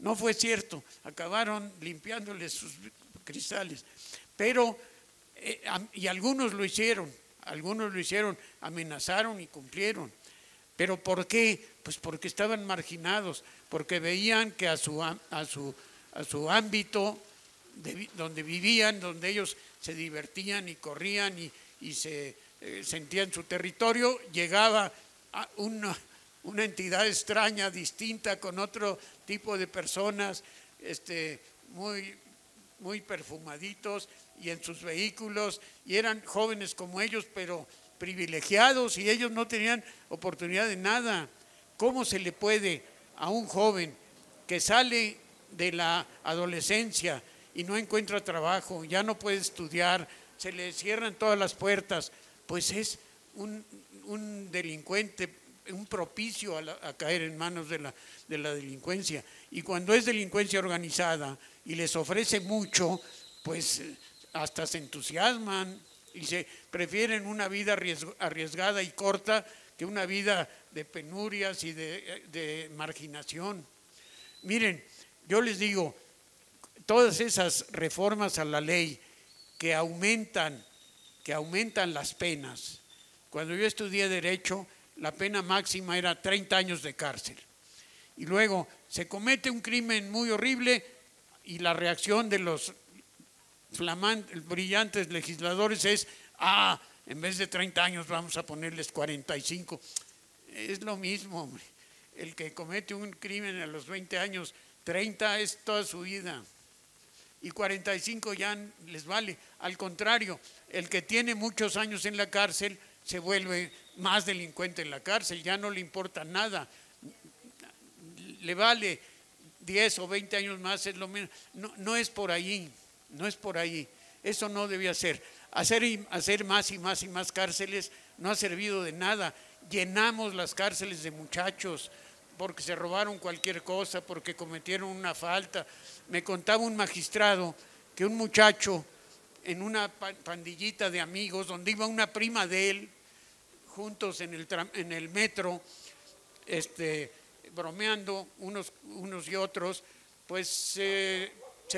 No fue cierto, acabaron limpiándoles sus cristales, pero, y algunos lo hicieron, amenazaron y cumplieron. ¿Pero por qué? Pues porque estaban marginados, porque veían que a su ámbito donde vivían, donde ellos se divertían y corrían y se sentían su territorio, llegaba a una entidad extraña, distinta, con otro tipo de personas, muy perfumaditos y en sus vehículos, y eran jóvenes como ellos, pero privilegiados, y ellos no tenían oportunidad de nada. ¿Cómo se le puede a un joven que sale de la adolescencia y no encuentra trabajo, ya no puede estudiar, se le cierran todas las puertas? Pues es un delincuente, un propicio a caer en manos de la delincuencia. Y cuando es delincuencia organizada y les ofrece mucho, pues hasta se entusiasman y se prefieren una vida arriesgada y corta que una vida de penurias y de marginación. Miren, yo les digo, todas esas reformas a la ley que aumentan las penas. Cuando yo estudié Derecho, la pena máxima era 30 años de cárcel. Y luego se comete un crimen muy horrible y la reacción de los brillantes legisladores es, en vez de 30 años vamos a ponerles 45. Es lo mismo, hombre. El que comete un crimen a los 20 años, 30 es toda su vida. Y 45 ya les vale. Al contrario, el que tiene muchos años en la cárcel se vuelve más delincuente en la cárcel, ya no le importa nada. Le vale 10 o 20 años más, es lo mismo. No es por ahí, no es por ahí. Eso no debía ser. Hacer más y más y más cárceles no ha servido de nada. Llenamos las cárceles de muchachos porque se robaron cualquier cosa, porque cometieron una falta. Me contaba un magistrado que un muchacho en una pandillita de amigos, donde iba una prima de él, juntos en el metro, bromeando unos y otros, pues se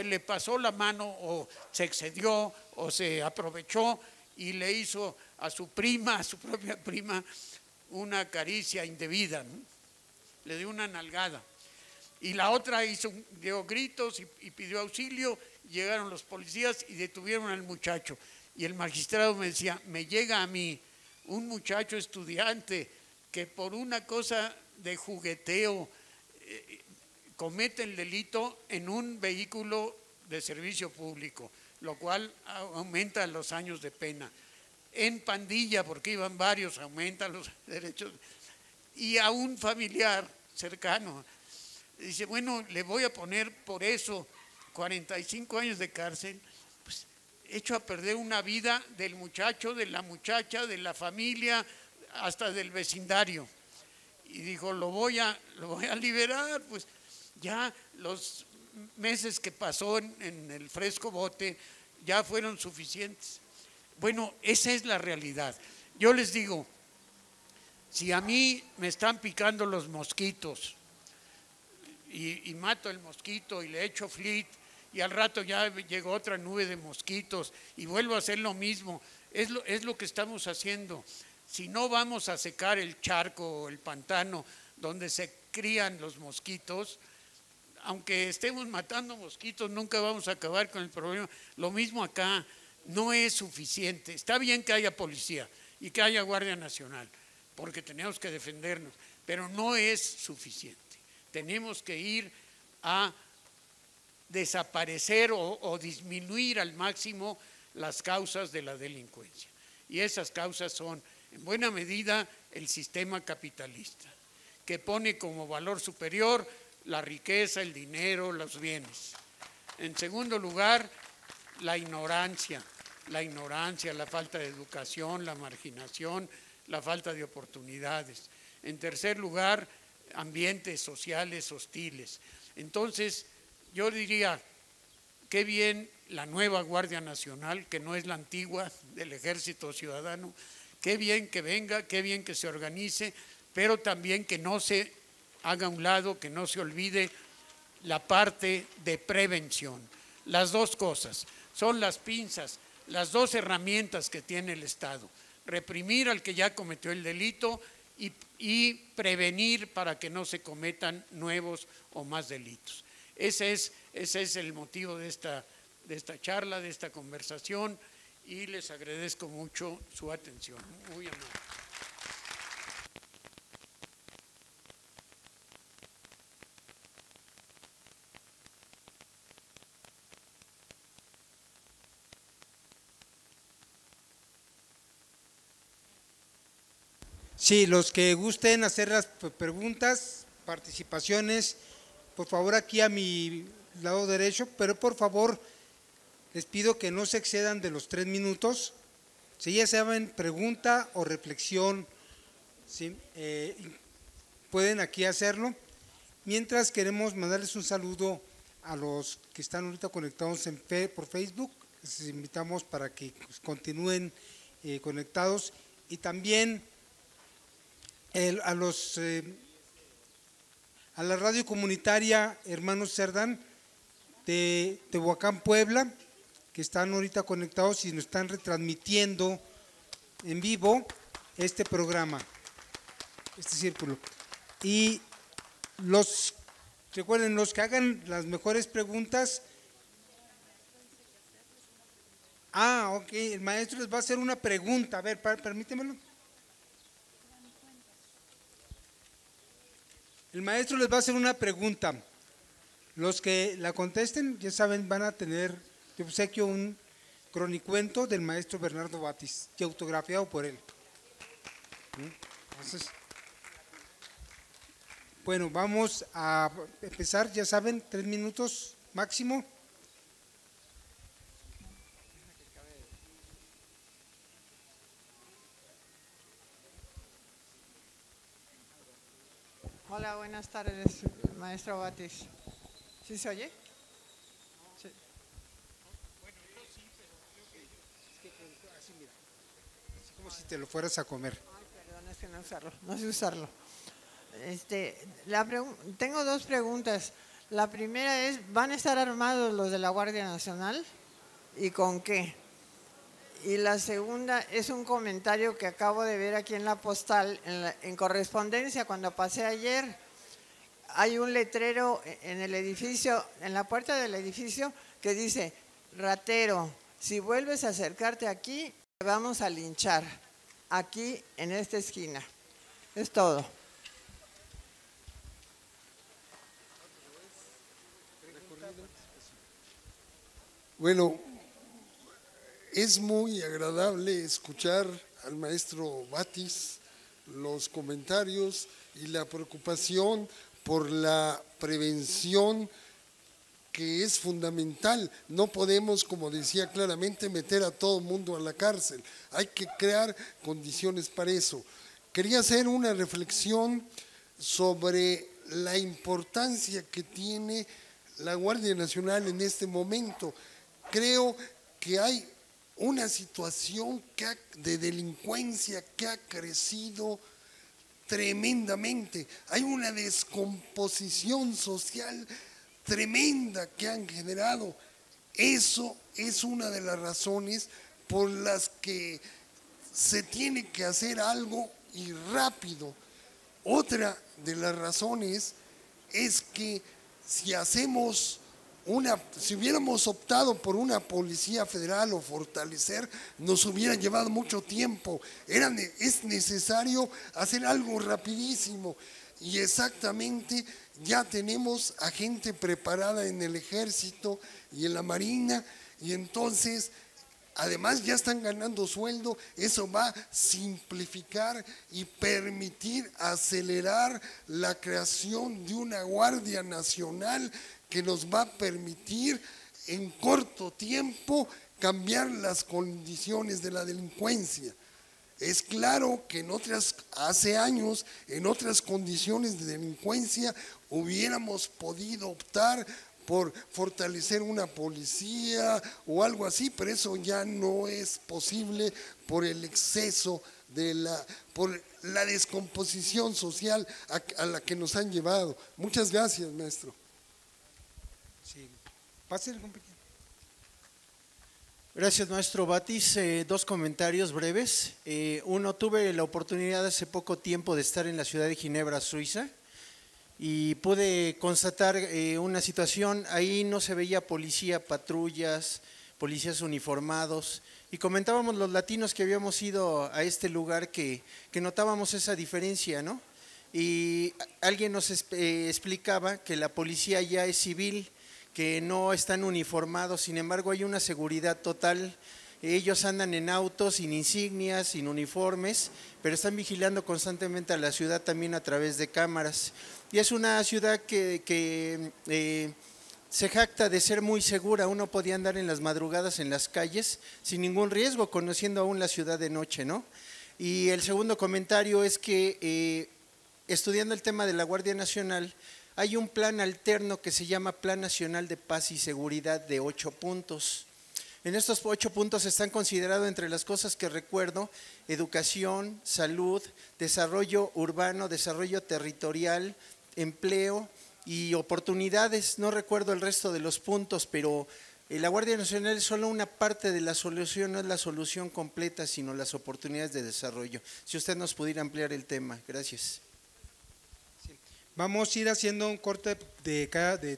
le pasó la mano o se excedió o se aprovechó y le hizo a su propia prima, una caricia indebida, ¿no? Le dio una nalgada. Y la otra dio gritos y pidió auxilio, llegaron los policías y detuvieron al muchacho. Y el magistrado me decía, me llega a mí un muchacho estudiante que por una cosa de jugueteo comete el delito en un vehículo de servicio público, lo cual aumenta los años de pena. En pandilla, porque iban varios, aumentan los derechos. Y a un familiar cercano, dice, bueno, le voy a poner por eso 45 años de cárcel. Pues hecho a perder una vida del muchacho, de la muchacha, de la familia, hasta del vecindario. Y dijo, lo voy a liberar. Pues ya los meses que pasó en el fresco bote ya fueron suficientes. Bueno, esa es la realidad. Yo les digo, si a mí me están picando los mosquitos y mato el mosquito y le echo flit y al rato ya llegó otra nube de mosquitos y vuelvo a hacer lo mismo, es lo que estamos haciendo. Si no vamos a secar el charco o el pantano donde se crían los mosquitos, aunque estemos matando mosquitos, nunca vamos a acabar con el problema. Lo mismo acá, no es suficiente. Está bien que haya policía y que haya Guardia Nacional, porque tenemos que defendernos, pero no es suficiente. Tenemos que ir a desaparecer o disminuir al máximo las causas de la delincuencia. Y esas causas son, en buena medida, el sistema capitalista, que pone como valor superior la riqueza, el dinero, los bienes. En segundo lugar, la ignorancia, la falta de educación, la marginación, la falta de oportunidades. En tercer lugar, ambientes sociales hostiles. Entonces, yo diría, qué bien la nueva Guardia Nacional, que no es la antigua del Ejército Ciudadano, qué bien que venga, qué bien que se organice, pero también que no se haga a un lado, que no se olvide la parte de prevención. Las dos cosas, son las pinzas, las dos herramientas que tiene el Estado. Reprimir al que ya cometió el delito y prevenir para que no se cometan nuevos o más delitos. Ese es el motivo de esta charla, de esta conversación, y les agradezco mucho su atención. Muy amable. Sí, los que gusten hacer las preguntas, participaciones, por favor aquí a mi lado derecho, pero por favor les pido que no se excedan de los 3 minutos. Si ya saben, pregunta o reflexión, ¿sí? Pueden aquí hacerlo. Mientras queremos mandarles un saludo a los que están ahorita conectados por Facebook, les invitamos para que continúen conectados, y también a la radio comunitaria Hermanos Cerdán de Tehuacán, Puebla, que están ahorita conectados y nos están retransmitiendo en vivo este programa, este círculo. Y recuerden, los que hagan las mejores preguntas. Ok, el maestro les va a hacer una pregunta. A ver, permítemelo. El maestro les va a hacer una pregunta. Los que la contesten, ya saben, van a tener de obsequio un cronicuento del maestro Bernardo Batis, que autografiado por él. Entonces, bueno, vamos a empezar, ya saben, 3 minutos máximo. Hola, buenas tardes, maestro Batis. ¿Sí se oye? Sí. Bueno, yo sí, pero creo que así, mira, así como si te lo fueras a comer. Ay, perdón, es que no sé usarlo. Tengo 2 preguntas. La primera es, ¿van a estar armados los de la Guardia Nacional? ¿Y con qué? Y la segunda es un comentario que acabo de ver aquí en la postal, en correspondencia, cuando pasé ayer. Hay un letrero en el edificio, en la puerta del edificio, que dice: ratero, si vuelves a acercarte aquí, te vamos a linchar, aquí en esta esquina. Es todo. Bueno, es muy agradable escuchar al maestro Batis, los comentarios y la preocupación por la prevención, que es fundamental. No podemos, como decía claramente, meter a todo el mundo a la cárcel. Hay que crear condiciones para eso. Quería hacer una reflexión sobre la importancia que tiene la Guardia Nacional en este momento. Creo que hay una situación de delincuencia que ha crecido tremendamente. Hay una descomposición social tremenda que han generado. Eso es una de las razones por las que se tiene que hacer algo y rápido. Otra de las razones es que si hubiéramos optado por una policía federal o fortalecer, nos hubiera llevado mucho tiempo. Es necesario hacer algo rapidísimo, y exactamente ya tenemos a gente preparada en el Ejército y en la Marina, y entonces además ya están ganando sueldo, eso va a simplificar y permitir acelerar la creación de una Guardia Nacional que nos va a permitir en corto tiempo cambiar las condiciones de la delincuencia. Es claro que hace años, en otras condiciones de delincuencia, hubiéramos podido optar por fortalecer una policía o algo así, pero eso ya no es posible por el exceso por la descomposición social a la que nos han llevado. Muchas gracias, maestro. Sí. Pase el compañero. Gracias, maestro Batis. Dos comentarios breves. Uno, tuve la oportunidad hace poco tiempo de estar en la ciudad de Ginebra, Suiza, y pude constatar una situación. Ahí no se veía policía, patrullas, policías uniformados, y comentábamos los latinos que habíamos ido a este lugar que notábamos esa diferencia, ¿no? Y alguien nos explicaba que la policía ya es civil, que no están uniformados, sin embargo hay una seguridad total. Ellos andan en autos, sin insignias, sin uniformes, pero están vigilando constantemente a la ciudad también a través de cámaras. Y es una ciudad que se jacta de ser muy segura. Uno podía andar en las madrugadas en las calles sin ningún riesgo, conociendo aún la ciudad de noche, ¿no? Y el segundo comentario es que estudiando el tema de la Guardia Nacional, hay un plan alterno que se llama Plan Nacional de Paz y Seguridad de 8 puntos. En estos 8 puntos están considerados, entre las cosas que recuerdo, educación, salud, desarrollo urbano, desarrollo territorial, empleo y oportunidades. No recuerdo el resto de los puntos, pero la Guardia Nacional es solo una parte de la solución, no es la solución completa, sino las oportunidades de desarrollo. Si usted nos pudiera ampliar el tema. Gracias. Vamos a ir haciendo un corte de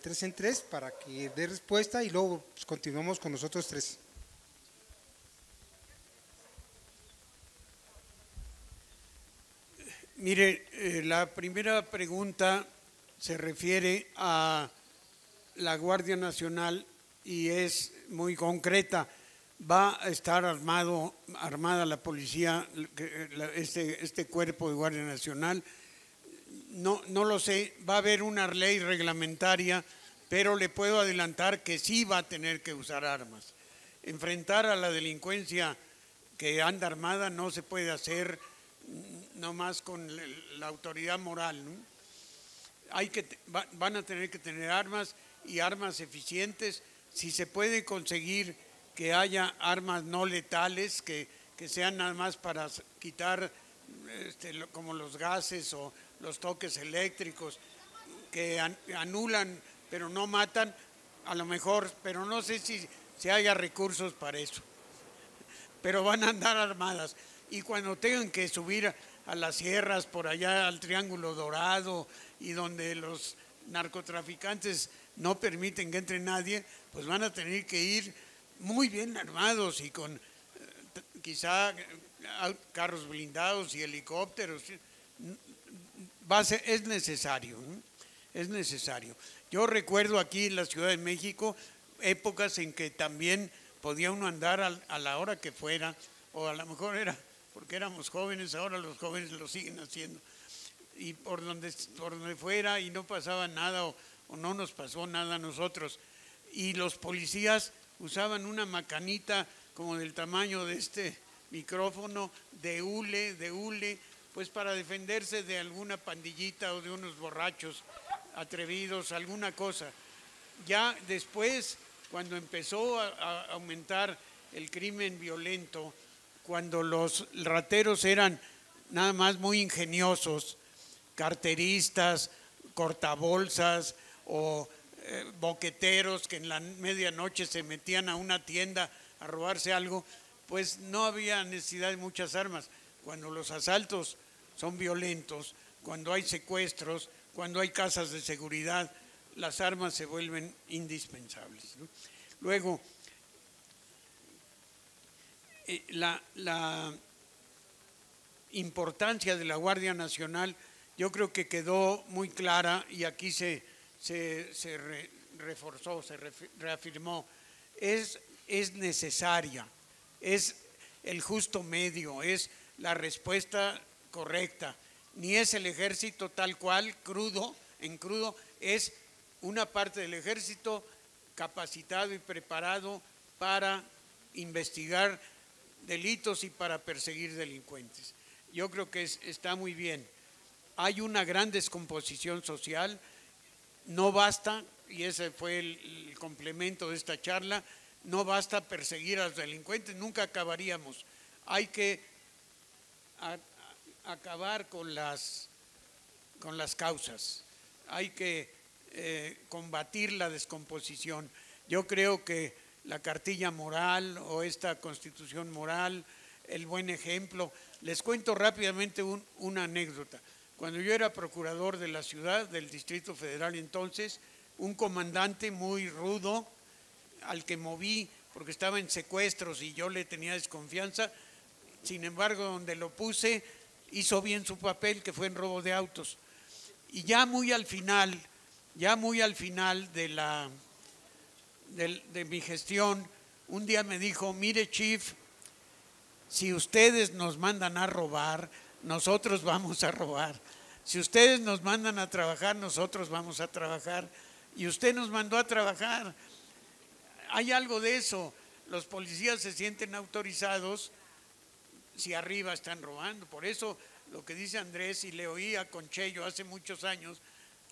3 en 3 para que dé respuesta y luego pues, continuamos con nosotros 3. Mire, la primera pregunta se refiere a la Guardia Nacional y es muy concreta. ¿Va a estar armada la policía, este cuerpo de Guardia Nacional? No lo sé, va a haber una ley reglamentaria, pero le puedo adelantar que sí va a tener que usar armas. Enfrentar a la delincuencia que anda armada no se puede hacer nomás con la autoridad moral, ¿no? Van a tener que tener armas y armas eficientes. Si se puede conseguir que haya armas no letales, que sean nada más para quitar como los gases o los toques eléctricos, que anulan pero no matan, a lo mejor, pero no sé si haya recursos para eso. Pero van a andar armadas. Y cuando tengan que subir a las sierras, por allá al Triángulo Dorado, y donde los narcotraficantes no permiten que entre nadie, pues van a tener que ir muy bien armados y con quizá carros blindados y helicópteros. Es necesario, ¿no? Es necesario. Yo recuerdo aquí en la Ciudad de México épocas en que también podía uno andar a la hora que fuera, o a lo mejor era porque éramos jóvenes, ahora los jóvenes lo siguen haciendo, y por donde fuera y no pasaba nada o no nos pasó nada a nosotros. Y los policías usaban una macanita como del tamaño de este micrófono, de hule, pues para defenderse de alguna pandillita o de unos borrachos atrevidos, alguna cosa. Ya después, cuando empezó a aumentar el crimen violento, cuando los rateros eran nada más muy ingeniosos, carteristas, cortabolsas o boqueteros que en la medianoche se metían a una tienda a robarse algo, pues no había necesidad de muchas armas. Cuando los asaltos son violentos, cuando hay secuestros, cuando hay casas de seguridad, las armas se vuelven indispensables, ¿no? Luego, la importancia de la Guardia Nacional yo creo que quedó muy clara y aquí se reforzó, se reafirmó. Es necesaria es el justo medio, es la respuesta correcta. Ni es el ejército tal cual, en crudo, es una parte del ejército capacitado y preparado para investigar delitos y para perseguir delincuentes. Yo creo que está muy bien. Hay una gran descomposición social, no basta, y ese fue el complemento de esta charla, no basta perseguir a los delincuentes, nunca acabaríamos. Hay que acabar con las causas, hay que combatir la descomposición. Yo creo que la cartilla moral o esta constitución moral, el buen ejemplo. Les cuento rápidamente una anécdota. Cuando yo era procurador de la ciudad, del Distrito Federal entonces, un comandante muy rudo, al que moví porque estaba en secuestros y yo le tenía desconfianza, sin embargo, donde lo puse, hizo bien su papel, que fue en robo de autos. Y ya muy al final de mi gestión, un día me dijo: mire, chief, si ustedes nos mandan a robar, nosotros vamos a robar. Si ustedes nos mandan a trabajar, nosotros vamos a trabajar. Y usted nos mandó a trabajar. Hay algo de eso. Los policías se sienten autorizados si arriba están robando. Por eso lo que dice Andrés, y le oí a Conchello hace muchos años,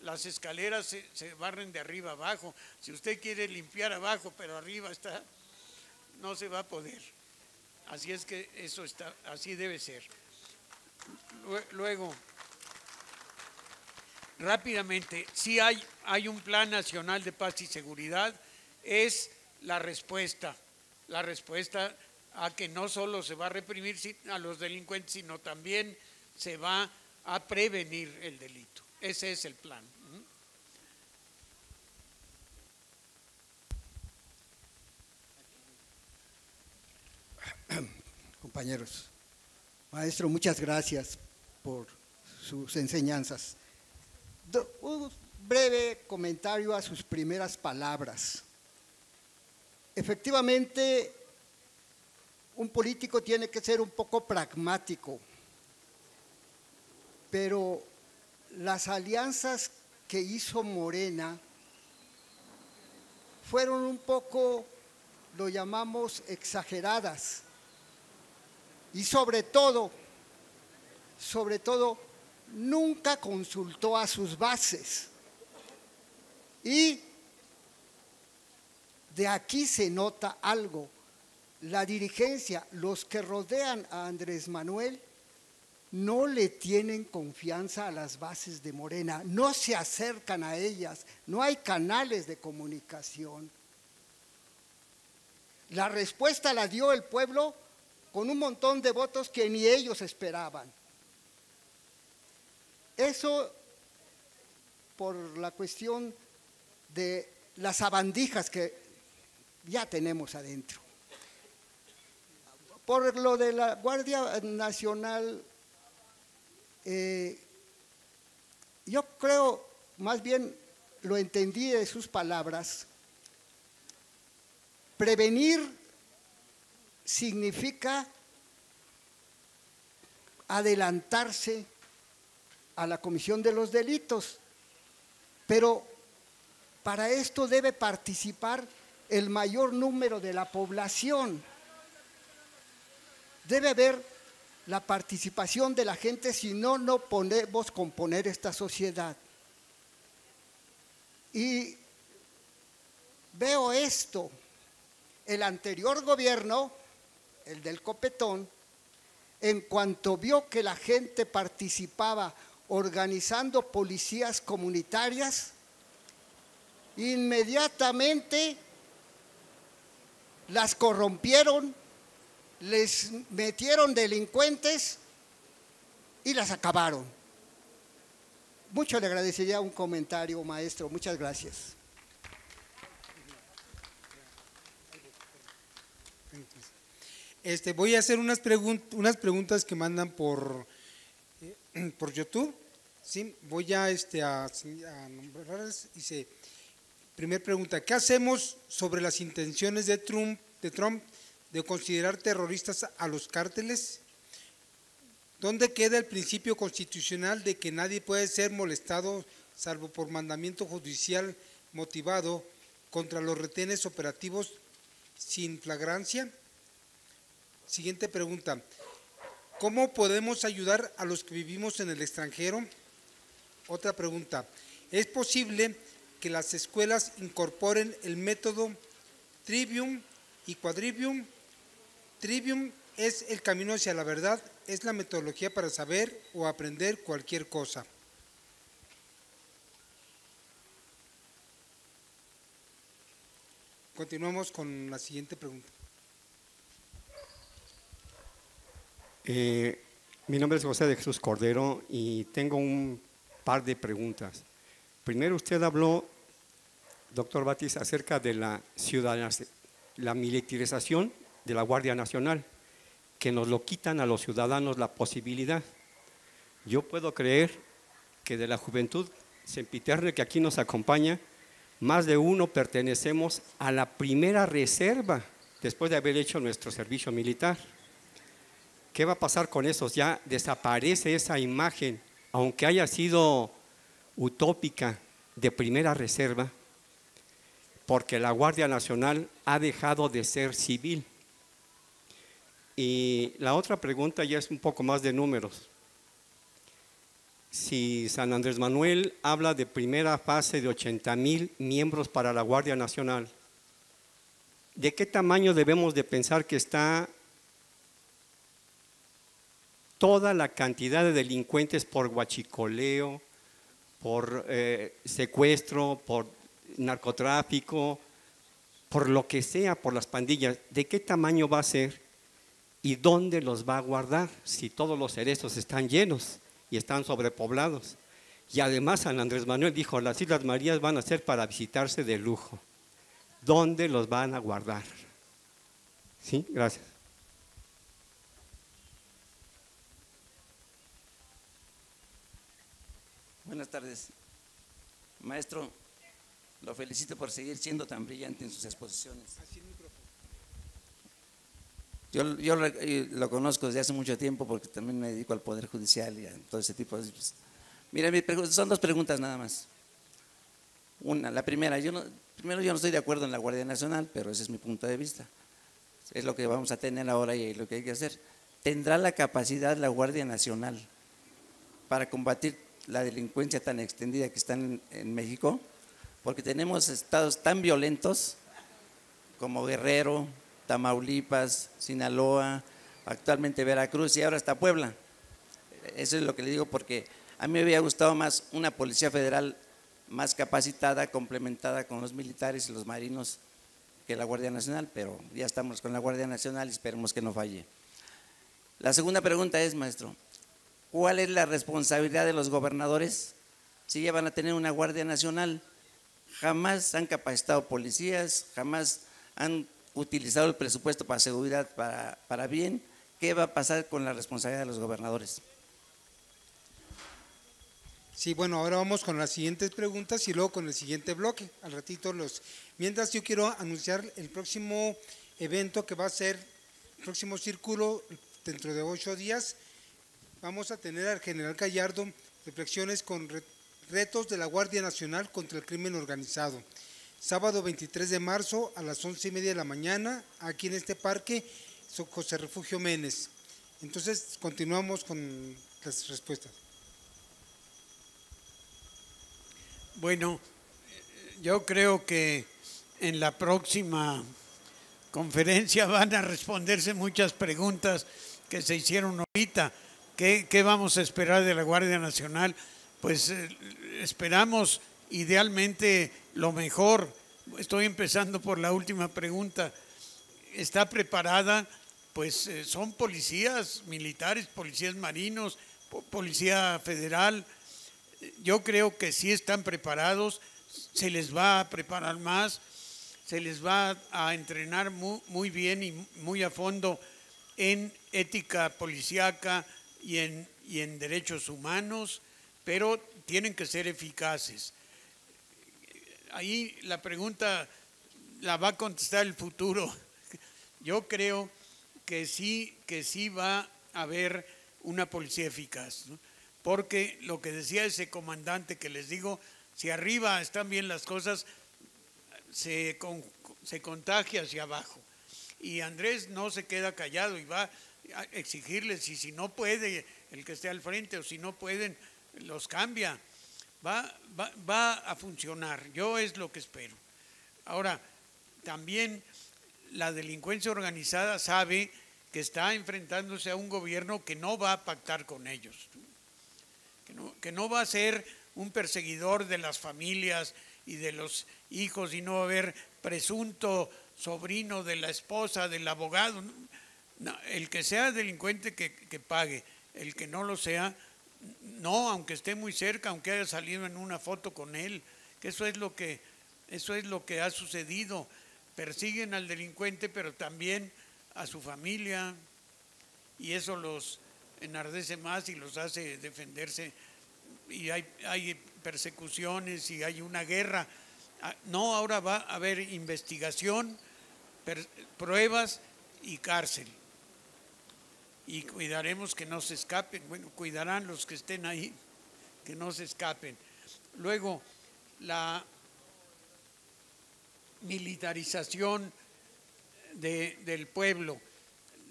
las escaleras se barren de arriba abajo. Si usted quiere limpiar abajo, pero arriba está, no se va a poder. Así es que eso está, así debe ser. Luego, rápidamente, sí hay un plan nacional de paz y seguridad, es la respuesta a que no solo se va a reprimir a los delincuentes, sino también se va a prevenir el delito. Ese es el plan. Compañeros, maestro, muchas gracias por sus enseñanzas. Un breve comentario a sus primeras palabras. Efectivamente, un político tiene que ser un poco pragmático, pero las alianzas que hizo Morena fueron un poco, lo llamamos, exageradas. Y sobre todo, nunca consultó a sus bases. Y de aquí se nota algo. La dirigencia, los que rodean a Andrés Manuel, no le tienen confianza a las bases de Morena, no se acercan a ellas, no hay canales de comunicación. La respuesta la dio el pueblo con un montón de votos que ni ellos esperaban. Eso por la cuestión de las sabandijas que ya tenemos adentro. Por lo de la Guardia Nacional, yo creo, más bien lo entendí de sus palabras, prevenir significa adelantarse a la comisión de los delitos, pero para esto debe participar el mayor número de la población. Debe haber la participación de la gente, si no, no podemos componer esta sociedad. Y veo esto, el anterior gobierno, el del Copetón, en cuanto vio que la gente participaba organizando policías comunitarias, inmediatamente las corrompieron, les metieron delincuentes y las acabaron. Mucho le agradecería un comentario, maestro. Muchas gracias. Voy a hacer unas preguntas que mandan por YouTube. ¿Sí? Voy a nombrarlas. Dice, primer pregunta: ¿qué hacemos sobre las intenciones de Trump de considerar terroristas a los cárteles? ¿Dónde queda el principio constitucional de que nadie puede ser molestado salvo por mandamiento judicial motivado contra los retenes operativos sin flagrancia? Siguiente pregunta. ¿Cómo podemos ayudar a los que vivimos en el extranjero? Otra pregunta. ¿Es posible que las escuelas incorporen el método Trivium y Quadrivium? Trivium es el camino hacia la verdad, es la metodología para saber o aprender cualquier cosa. Continuamos con la siguiente pregunta. Mi nombre es José de Jesús Cordero y tengo un par de preguntas. Primero, usted habló, doctor Batis, acerca de la militarización de la Guardia Nacional, que nos lo quitan a los ciudadanos la posibilidad. Yo puedo creer que de la juventud sempiterna que aquí nos acompaña, más de uno pertenecemos a la primera reserva después de haber hecho nuestro servicio militar. ¿Qué va a pasar con esos? Ya desaparece esa imagen, aunque haya sido utópica, de primera reserva, porque la Guardia Nacional ha dejado de ser civil. Y la otra pregunta ya es un poco más de números. Si San Andrés Manuel habla de primera fase de 80,000 miembros para la Guardia Nacional, ¿de qué tamaño debemos de pensar que está toda la cantidad de delincuentes por huachicoleo, por secuestro, por narcotráfico, por lo que sea, por las pandillas? ¿De qué tamaño va a ser y dónde los va a guardar si todos los cerezos están llenos y están sobrepoblados? Y además San Andrés Manuel dijo, las Islas Marías van a ser para visitarse de lujo. ¿Dónde los van a guardar? Sí, gracias. Buenas tardes. Maestro, lo felicito por seguir siendo tan brillante en sus exposiciones. Yo lo conozco desde hace mucho tiempo porque también me dedico al Poder Judicial y a todo ese tipo de cosas. Mira, son dos preguntas nada más. La primera, primero yo no estoy de acuerdo en la Guardia Nacional, pero ese es mi punto de vista. Es lo que vamos a tener ahora y lo que hay que hacer. ¿Tendrá la capacidad la Guardia Nacional para combatir la delincuencia tan extendida que está en México? Porque tenemos estados tan violentos como Guerrero, Tamaulipas, Sinaloa, actualmente Veracruz y ahora hasta Puebla. Eso es lo que le digo, porque a mí me había gustado más una policía federal más capacitada, complementada con los militares y los marinos que la Guardia Nacional, pero ya estamos con la Guardia Nacional y esperemos que no falle. La segunda pregunta es, maestro, ¿cuál es la responsabilidad de los gobernadores si ya van a tener una Guardia Nacional? Jamás han capacitado policías, jamás han utilizado el presupuesto para seguridad para bien. ¿Qué va a pasar con la responsabilidad de los gobernadores? Sí, bueno, ahora vamos con las siguientes preguntas y luego con el siguiente bloque. Al ratito Mientras yo quiero anunciar el próximo evento que va a ser el próximo círculo dentro de 8 días. Vamos a tener al general Gallardo, reflexiones con retos de la Guardia Nacional contra el crimen organizado. Sábado 23 de marzo a las 11:30 de la mañana, aquí en este parque, José Refugio Menes. Entonces, continuamos con las respuestas. Bueno, yo creo que en la próxima conferencia van a responderse muchas preguntas que se hicieron ahorita. ¿Qué vamos a esperar de la Guardia Nacional? Pues esperamos idealmente lo mejor. Estoy empezando por la última pregunta. ¿Está preparada? Pues son policías militares, policías marinos, policía federal. Yo creo que sí están preparados, se les va a preparar más, se les va a entrenar muy bien y muy a fondo en ética policíaca y en derechos humanos, pero tienen que ser eficaces. Ahí la pregunta la va a contestar el futuro. yo creo que sí va a haber una policía eficaz, ¿no? Porque lo que decía ese comandante que les digo, si arriba están bien las cosas, se contagia hacia abajo. Y Andrés no se queda callado y va a exigirles, y si no puede el que esté al frente, o si no pueden, los cambia. Va a funcionar, yo es lo que espero. Ahora, también la delincuencia organizada sabe que está enfrentándose a un gobierno que no va a pactar con ellos, que no va a ser un perseguidor de las familias y de los hijos, y no va a haber presunto sobrino de la esposa del abogado. No, el que sea delincuente que pague, el que no lo sea, no, aunque esté muy cerca, aunque haya salido en una foto con él, que eso es lo que ha sucedido. Persiguen al delincuente, pero también a su familia, y eso los enardece más y los hace defenderse, y hay persecuciones y hay una guerra. No, ahora va a haber investigación, pruebas y cárcel. Y cuidaremos que no se escapen. Bueno, cuidarán los que estén ahí, que no se escapen. Luego, la militarización del pueblo.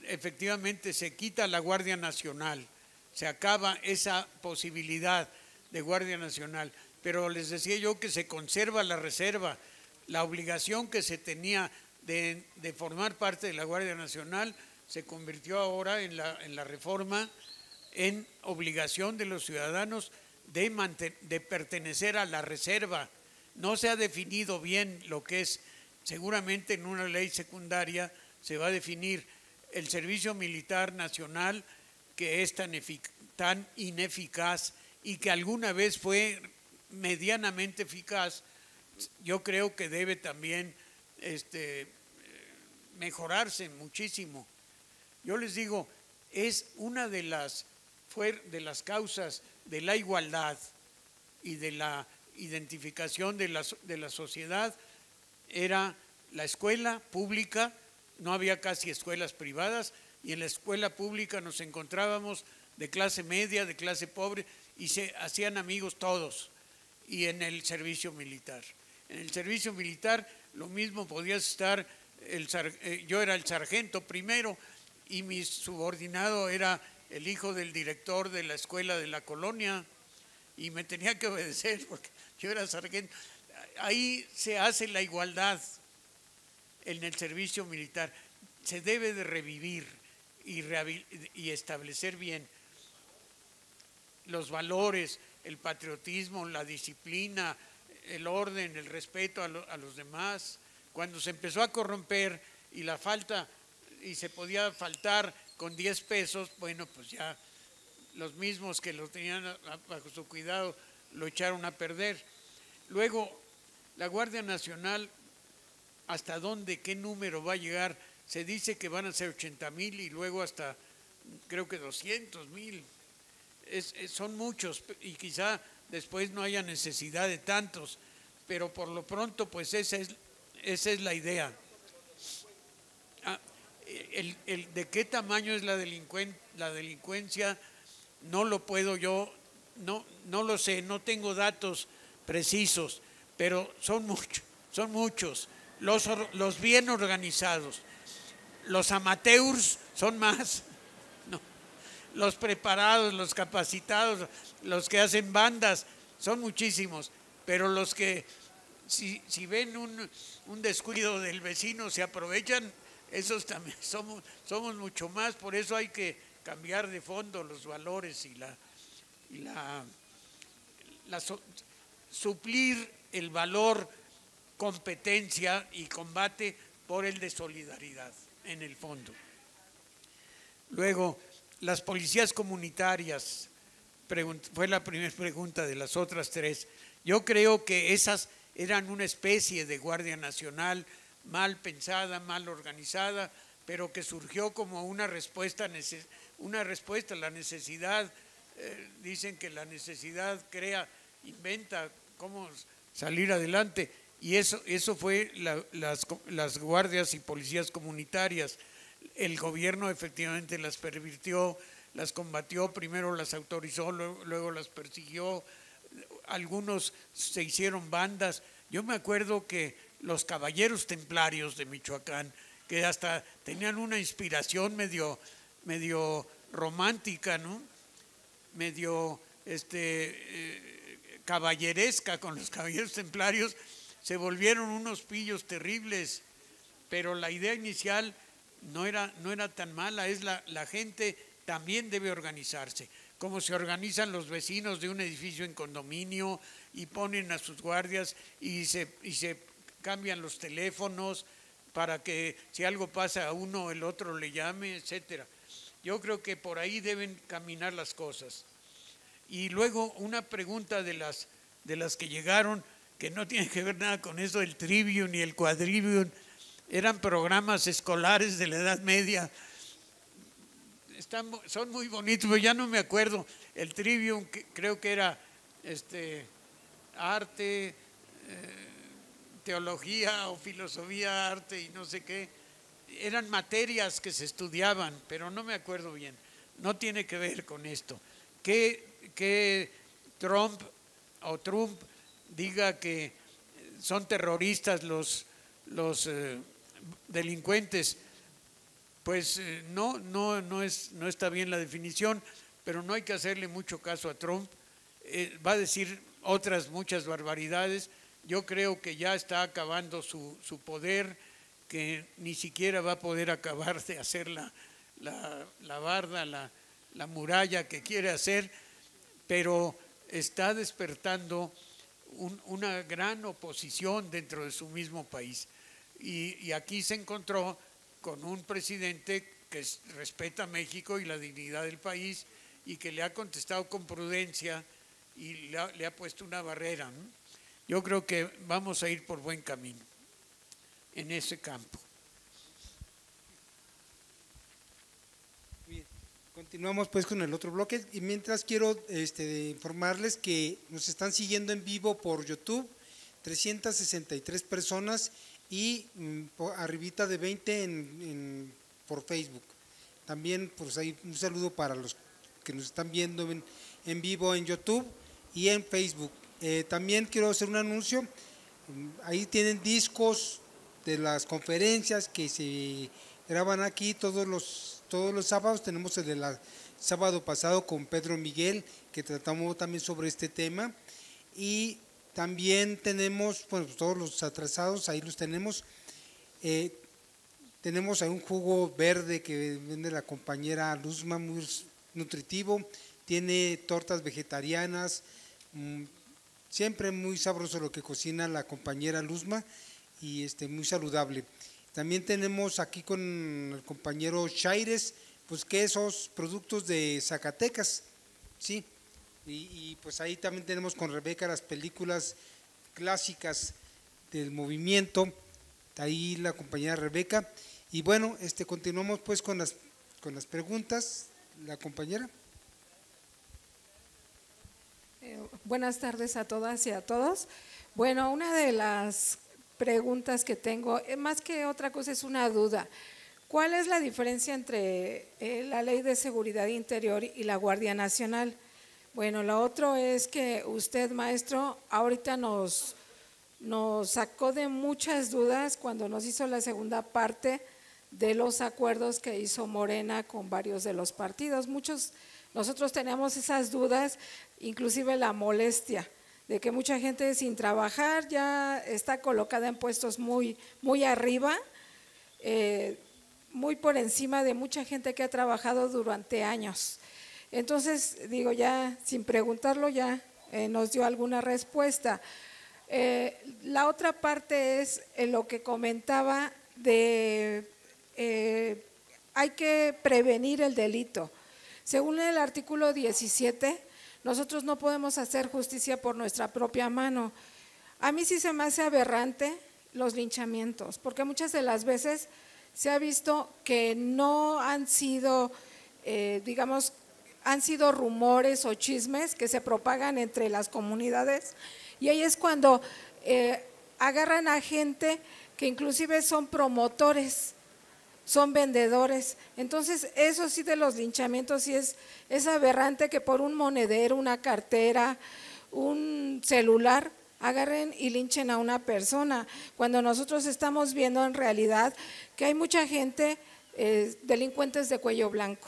Efectivamente, se quita la Guardia Nacional, se acaba esa posibilidad de Guardia Nacional. Pero les decía yo que se conserva la reserva, la obligación que se tenía de formar parte de la Guardia Nacional se convirtió ahora en la reforma en obligación de los ciudadanos de pertenecer a la reserva. No se ha definido bien lo que es, seguramente en una ley secundaria se va a definir el servicio militar nacional, que es tan ineficaz y que alguna vez fue medianamente eficaz. Yo creo que debe también mejorarse muchísimo. Yo les digo, es una de las causas de la igualdad y de la identificación de la sociedad, era la escuela pública. No había casi escuelas privadas, y en la escuela pública nos encontrábamos de clase media, de clase pobre, y se hacían amigos todos. Y en el servicio militar. En el servicio militar lo mismo, podías estar, yo era el sargento primero, y mi subordinado era el hijo del director de la escuela de la colonia, y me tenía que obedecer porque yo era sargento. Ahí se hace la igualdad en el servicio militar. Se debe de revivir y establecer bien los valores, el patriotismo, la disciplina, el orden, el respeto a los demás. Cuando se empezó a corromper y se podía faltar con 10 pesos, bueno, pues ya los mismos que lo tenían bajo su cuidado lo echaron a perder. Luego, la Guardia Nacional, ¿hasta dónde, qué número va a llegar? Se dice que van a ser 80,000 y luego hasta, creo que 200,000. Son muchos, y quizá después no haya necesidad de tantos, pero por lo pronto, pues esa es la idea. ¿De qué tamaño es la delincuencia? No lo puedo yo, no lo sé, no tengo datos precisos, pero son muchos. Los bien organizados, los amateurs son más, no, los preparados, los capacitados, los que hacen bandas, son muchísimos, pero los que si ven un descuido del vecino se aprovechan, esos también somos mucho más. Por eso hay que cambiar de fondo los valores y suplir el valor competencia y combate por el de solidaridad en el fondo. Luego, las policías comunitarias, fue la primera pregunta de las otras tres. Yo creo que esas eran una especie de Guardia Nacional mal pensada, mal organizada, pero que surgió como una respuesta a la necesidad. Dicen que la necesidad inventa cómo salir adelante, Y eso fue las guardias y policías comunitarias. El gobierno efectivamente las pervirtió, las combatió, primero las autorizó, luego las persiguió, algunos se hicieron bandas. Yo me acuerdo que los caballeros templarios de Michoacán, que hasta tenían una inspiración medio romántica, ¿no? Medio caballeresca con los caballeros templarios, se volvieron unos pillos terribles, pero la idea inicial no era tan mala. Es la gente también debe organizarse, como se organizan los vecinos de un edificio en condominio y ponen a sus guardias y se cambian los teléfonos para que si algo pasa a uno el otro le llame, etcétera. Yo creo que por ahí deben caminar las cosas. Y luego una pregunta de las que llegaron, que no tiene que ver nada con eso del trivium ni el quadrivium, eran programas escolares de la Edad Media. Son muy bonitos, pero ya no me acuerdo. El trivium creo que era arte, teología o filosofía, arte y no sé qué. Eran materias que se estudiaban, pero no me acuerdo bien. No tiene que ver con esto. Que Trump diga que son terroristas los delincuentes, pues no está bien la definición, pero no hay que hacerle mucho caso a Trump. Va a decir otras muchas barbaridades. Yo creo que ya está acabando su poder, que ni siquiera va a poder acabar de hacer la barda, la muralla que quiere hacer, pero está despertando una gran oposición dentro de su mismo país. Y aquí se encontró con un presidente que respeta a México y la dignidad del país y que le ha contestado con prudencia y le ha puesto una barrera, ¿no? Yo creo que vamos a ir por buen camino en ese campo. Bien, continuamos pues con el otro bloque y mientras quiero informarles que nos están siguiendo en vivo por YouTube 363 personas y arribita de 20 por Facebook. También pues hay un saludo para los que nos están viendo en vivo en YouTube y en Facebook. También quiero hacer un anuncio. Ahí tienen discos de las conferencias que se graban aquí todos los sábados. Tenemos el del sábado pasado con Pedro Miguel, que tratamos también sobre este tema. Y también tenemos, bueno, todos los atrasados, ahí los tenemos. Tenemos ahí un jugo verde que vende la compañera Luzma, muy nutritivo. Tiene tortas vegetarianas, siempre muy sabroso lo que cocina la compañera Luzma y muy saludable. También tenemos aquí con el compañero Chaires, pues quesos, productos de Zacatecas, sí. Y pues ahí también tenemos con Rebeca las películas clásicas del movimiento, ahí la compañera Rebeca. Y bueno, continuamos pues con las preguntas, la compañera. Buenas tardes a todas y a todos. Bueno, una de las preguntas que tengo, más que otra cosa, es una duda. ¿Cuál es la diferencia entre la Ley de Seguridad Interior y la Guardia Nacional? Bueno, lo otro es que usted, maestro, ahorita nos sacó de muchas dudas cuando nos hizo la segunda parte de los acuerdos que hizo Morena con varios de los partidos. Nosotros teníamos esas dudas, inclusive la molestia de que mucha gente sin trabajar ya está colocada en puestos muy, muy arriba, muy por encima de mucha gente que ha trabajado durante años. Entonces, digo, ya sin preguntarlo ya nos dio alguna respuesta. La otra parte es lo que comentaba de hay que prevenir el delito. Según el artículo 17, nosotros no podemos hacer justicia por nuestra propia mano. A mí sí se me hace aberrante los linchamientos, porque muchas de las veces se ha visto que no han sido, han sido rumores o chismes que se propagan entre las comunidades, y ahí es cuando agarran a gente que inclusive son promotores, son vendedores. Entonces, eso sí de los linchamientos sí es aberrante que por un monedero, una cartera, un celular, agarren y linchen a una persona, cuando nosotros estamos viendo en realidad que hay mucha gente, delincuentes de cuello blanco,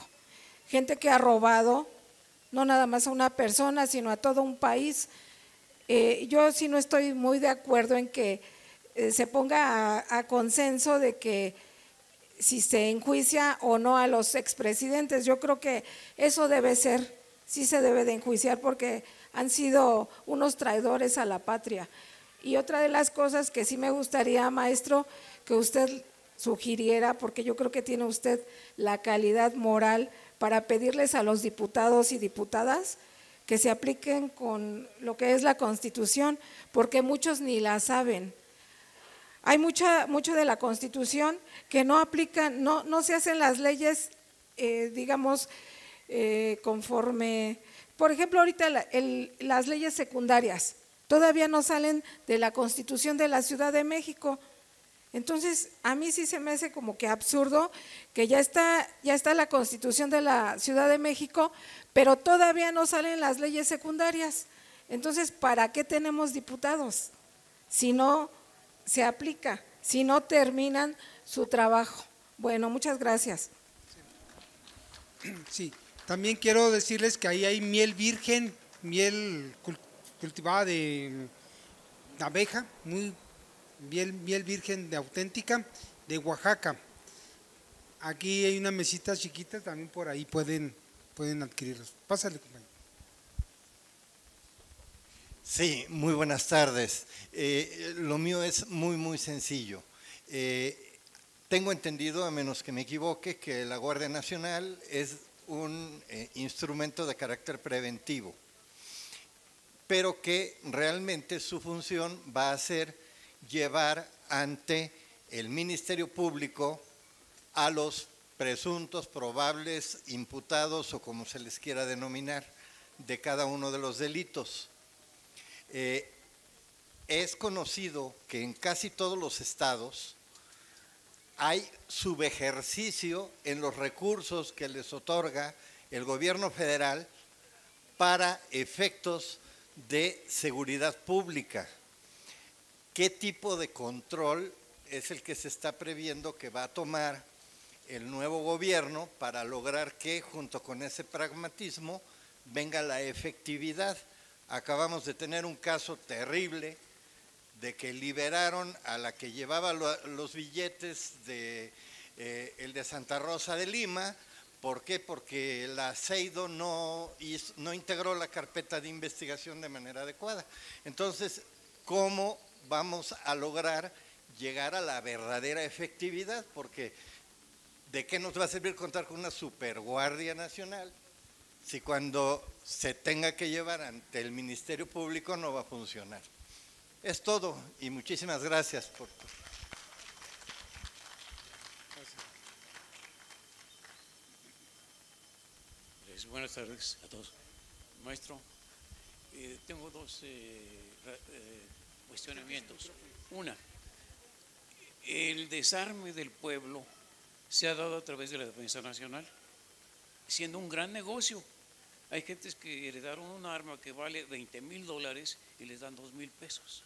gente que ha robado, no nada más a una persona, sino a todo un país. Yo sí no estoy muy de acuerdo en que se ponga a consenso de que si se enjuicia o no a los expresidentes. Yo creo que eso debe ser, sí se debe de enjuiciar porque han sido unos traidores a la patria. Y otra de las cosas que sí me gustaría, maestro, que usted sugiriera, porque yo creo que tiene usted la calidad moral para pedirles a los diputados y diputadas que se apliquen con lo que es la Constitución, porque muchos ni la saben. Hay mucho de la Constitución que no aplican, no se hacen las leyes, digamos, conforme. Por ejemplo, ahorita las leyes secundarias todavía no salen de la Constitución de la Ciudad de México. Entonces, a mí sí se me hace como que absurdo que ya está la Constitución de la Ciudad de México, pero todavía no salen las leyes secundarias. Entonces, ¿para qué tenemos diputados si no se aplica, si no terminan su trabajo? Bueno, muchas gracias. Sí, también quiero decirles que ahí hay miel virgen, miel cultivada de abeja, miel virgen de auténtica, de Oaxaca. Aquí hay una mesita chiquita, también por ahí pueden adquirirlos. Pásale, compañero. Sí, muy buenas tardes. Lo mío es muy sencillo. Tengo entendido, a menos que me equivoque, que la Guardia Nacional es un instrumento de carácter preventivo, pero que realmente su función va a ser llevar ante el Ministerio Público a los presuntos, probables, imputados o como se les quiera denominar, de cada uno de los delitos. Es conocido que en casi todos los estados hay subejercicio en los recursos que les otorga el gobierno federal para efectos de seguridad pública. ¿Qué tipo de control es el que se está previendo que va a tomar el nuevo gobierno para lograr que junto con ese pragmatismo venga la efectividad? Acabamos de tener un caso terrible de que liberaron a la que llevaba los billetes el de Santa Rosa de Lima. ¿Por qué? Porque la CEIDO no integró la carpeta de investigación de manera adecuada. Entonces, ¿cómo vamos a lograr llegar a la verdadera efectividad? Porque ¿de qué nos va a servir contar con una superguardia nacional si cuando se tenga que llevar ante el Ministerio Público no va a funcionar? Es todo y muchísimas gracias por tu... Buenas tardes a todos. Maestro, tengo dos cuestionamientos. Una, el desarme del pueblo se ha dado a través de la Defensa Nacional, siendo un gran negocio. Hay gentes que heredaron un arma que vale $20,000 y les dan $2,000 pesos.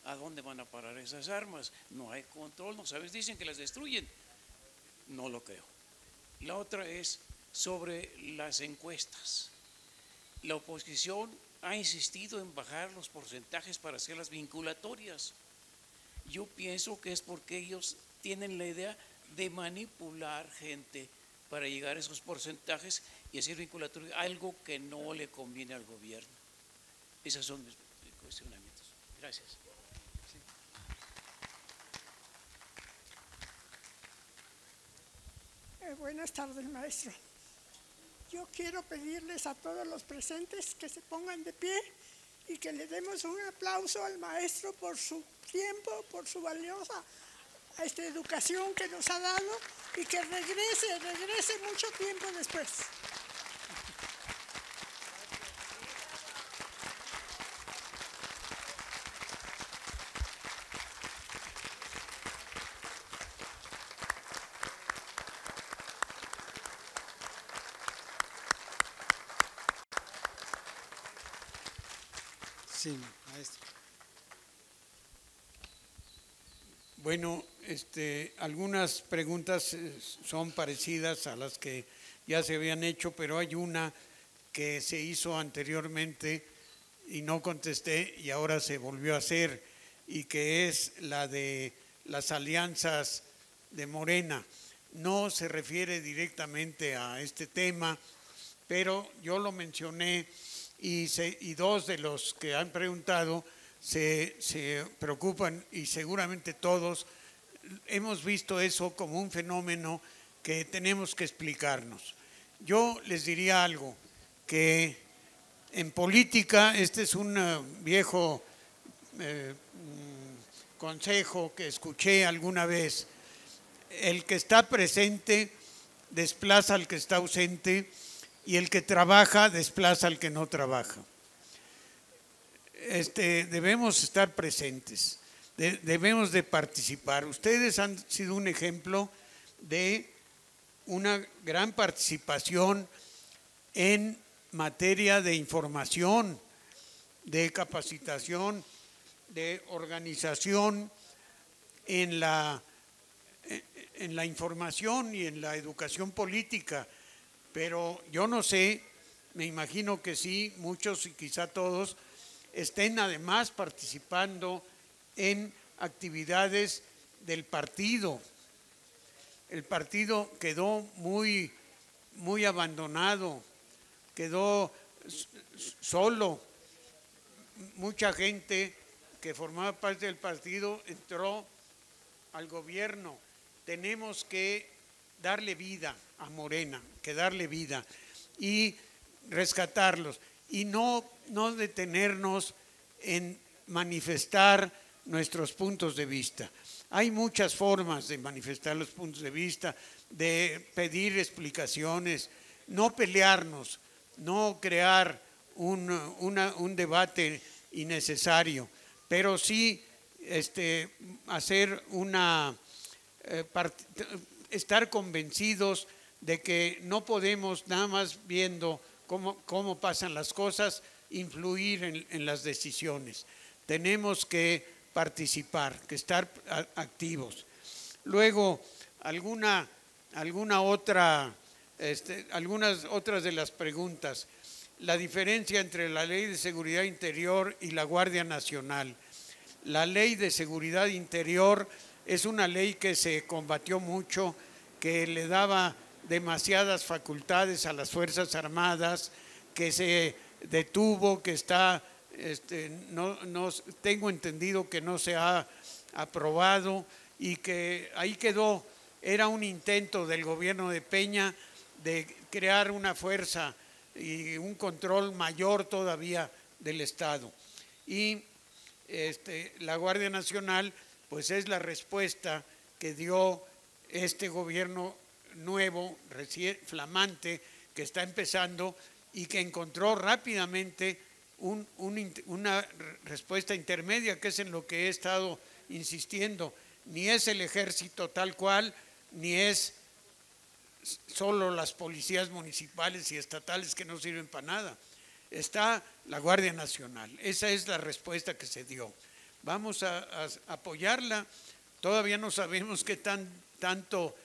¿A dónde van a parar esas armas? No hay control, no sabes, dicen que las destruyen. No lo creo. La otra es sobre las encuestas. La oposición ha insistido en bajar los porcentajes para hacerlas vinculatorias. Yo pienso que es porque ellos tienen la idea de manipular gente para llegar a esos porcentajes y hacer vinculatorio, algo que no le conviene al gobierno. Esos son mis cuestionamientos. Gracias. Buenas tardes, maestro. Yo quiero pedirles a todos los presentes que se pongan de pie y que le demos un aplauso al maestro por su tiempo, por su valiosa educación que nos ha dado y que regrese mucho tiempo después. Sí, maestro. Bueno, algunas preguntas son parecidas a las que ya se habían hecho, pero hay una que se hizo anteriormente y no contesté y ahora se volvió a hacer, y que es la de las alianzas de Morena. No se refiere directamente a este tema, pero yo lo mencioné y dos de los que han preguntado se preocupan, y seguramente todos hemos visto eso como un fenómeno que tenemos que explicarnos. Yo les diría algo, que en política, este es un viejo consejo que escuché alguna vez: el que está presente desplaza al que está ausente, y el que trabaja desplaza al que no trabaja. Debemos estar presentes, debemos de participar. Ustedes han sido un ejemplo de una gran participación en materia de información, de capacitación, de organización en la información y en la educación política. Pero yo no sé, me imagino que sí, muchos y quizá todos estén además participando en actividades del partido. El partido quedó muy abandonado, quedó solo. Mucha gente que formaba parte del partido entró al gobierno. Tenemos que darle vida a Morena, que darle vida y rescatarlos, y no detenernos en manifestar nuestros puntos de vista. Hay muchas formas de manifestar los puntos de vista, de pedir explicaciones, no pelearnos, no crear un debate innecesario, pero sí hacer estar convencidos de que no podemos, nada más viendo cómo pasan las cosas, influir en las decisiones. Tenemos que participar, que estar activos. Luego, algunas otras de las preguntas. La diferencia entre la Ley de Seguridad Interior y la Guardia Nacional. La Ley de Seguridad Interior es una ley que se combatió mucho, que le daba demasiadas facultades a las Fuerzas Armadas, que se detuvo, que está, no tengo entendido que no se ha aprobado, y que ahí quedó. Era un intento del gobierno de Peña de crear una fuerza y un control mayor todavía del Estado. Y la Guardia Nacional, pues es la respuesta que dio este gobierno nuevo, recién flamante, que está empezando y que encontró rápidamente una respuesta intermedia, que es en lo que he estado insistiendo. Ni es el ejército tal cual, ni es solo las policías municipales y estatales que no sirven para nada. Está la Guardia Nacional. Esa es la respuesta que se dio. Vamos a apoyarla. Todavía no sabemos qué tanto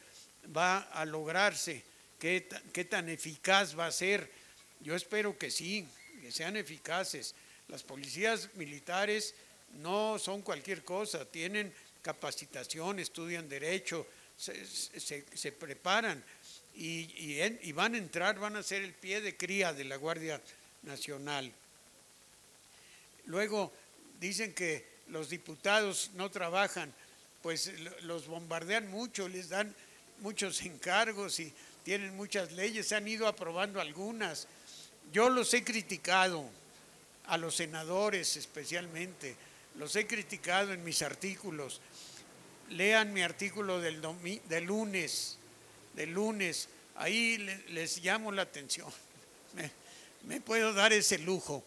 va a lograrse, qué tan eficaz va a ser. Yo espero que sí, que sean eficaces. Las policías militares no son cualquier cosa, tienen capacitación, estudian derecho, se preparan y van a entrar, van a ser el pie de cría de la Guardia Nacional. Luego dicen que los diputados no trabajan, pues los bombardean mucho, les dan muchos encargos y tienen muchas leyes, se han ido aprobando algunas. Yo los he criticado, a los senadores especialmente, los he criticado en mis artículos. Lean mi artículo del lunes, ahí les llamo la atención. Me puedo dar ese lujo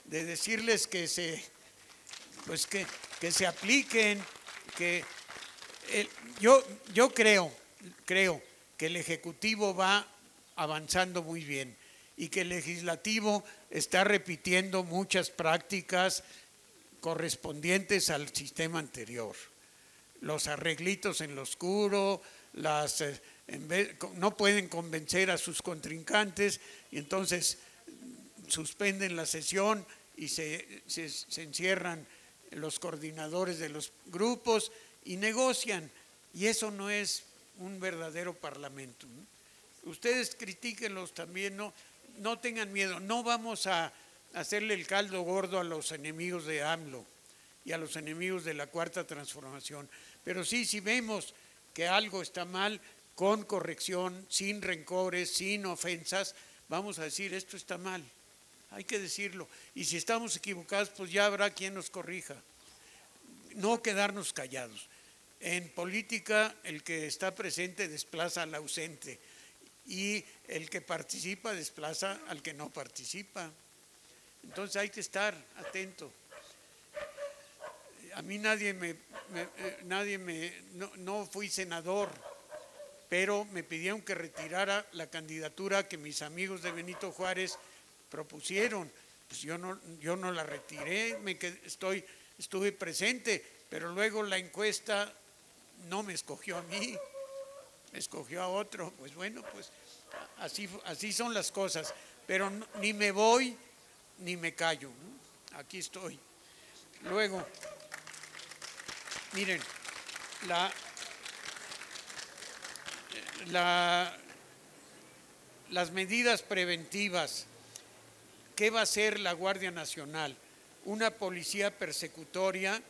de decirles que se apliquen, que yo creo que el Ejecutivo va avanzando muy bien y que el legislativo está repitiendo muchas prácticas correspondientes al sistema anterior. Los arreglitos en lo oscuro, no pueden convencer a sus contrincantes y entonces suspenden la sesión y se encierran los coordinadores de los grupos y negocian, y eso no es un verdadero parlamento, ¿no? Ustedes critíquenlos también, no tengan miedo, no vamos a hacerle el caldo gordo a los enemigos de AMLO y a los enemigos de la Cuarta Transformación, pero sí, si vemos que algo está mal, con corrección, sin rencores, sin ofensas, vamos a decir esto está mal, hay que decirlo, y si estamos equivocados, pues ya habrá quien nos corrija, no quedarnos callados. En política, el que está presente desplaza al ausente y el que participa desplaza al que no participa. Entonces hay que estar atento. A mí no fui senador, pero me pidieron que retirara la candidatura que mis amigos de Benito Juárez propusieron. Pues yo no la retiré, estuve presente, pero luego la encuesta no me escogió a mí, me escogió a otro. Pues bueno, pues así son las cosas, pero ni me voy ni me callo, ¿no? Aquí estoy. Luego, miren, las medidas preventivas, ¿qué va a hacer la Guardia Nacional? Una policía persecutoria,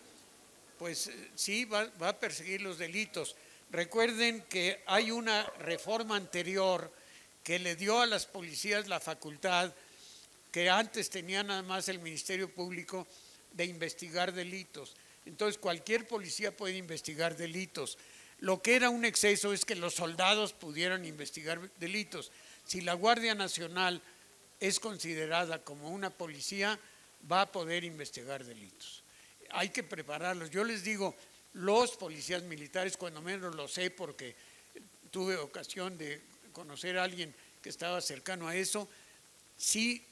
pues sí, va a perseguir los delitos. Recuerden que hay una reforma anterior que le dio a las policías la facultad, que antes tenía nada más el Ministerio Público, de investigar delitos. Entonces cualquier policía puede investigar delitos. Lo que era un exceso es que los soldados pudieran investigar delitos. Si la Guardia Nacional es considerada como una policía, va a poder investigar delitos. Hay que prepararlos. Yo les digo, los policías militares, cuando menos lo sé porque tuve ocasión de conocer a alguien que estaba cercano a eso, sí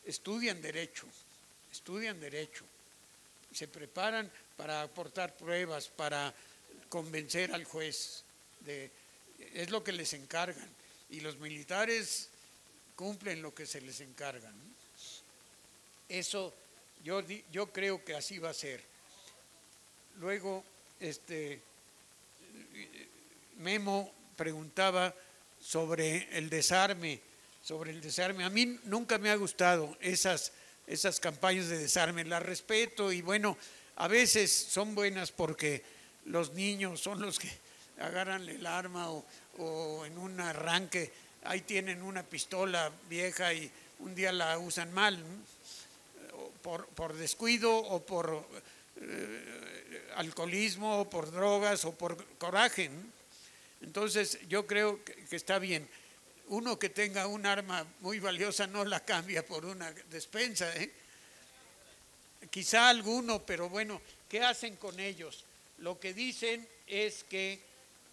estudian derecho, se preparan para aportar pruebas, para convencer al juez, es lo que les encargan, y los militares cumplen lo que se les encarga, ¿no? Eso yo creo que así va a ser. Luego, Memo preguntaba sobre el desarme. A mí nunca me ha gustado esas campañas de desarme, las respeto y bueno, a veces son buenas porque los niños son los que agarran el arma o en un arranque, ahí tienen una pistola vieja y un día la usan mal, ¿no? Por descuido o por alcoholismo o por drogas o por coraje, ¿no? Entonces yo creo que está bien. Uno que tenga un arma muy valiosa no la cambia por una despensa, ¿eh? Quizá alguno, pero bueno, ¿qué hacen con ellos? Lo que dicen es que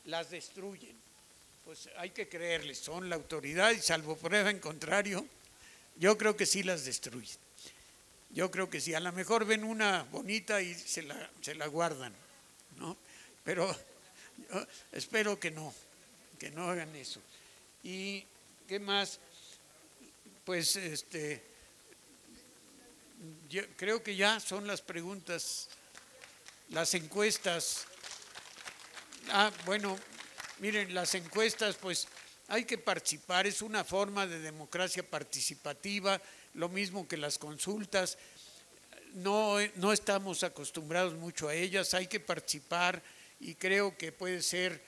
las destruyen. Pues hay que creerles, son la autoridad y salvo prueba en contrario, yo creo que sí las destruyen. Yo creo que sí, a lo mejor ven una bonita y se la guardan, ¿no? Pero yo espero que no hagan eso. ¿Y qué más? Pues yo creo que ya son las preguntas, las encuestas. Bueno, miren, las encuestas, pues hay que participar, es una forma de democracia participativa, lo mismo que las consultas. No estamos acostumbrados mucho a ellas, hay que participar y creo que puede ser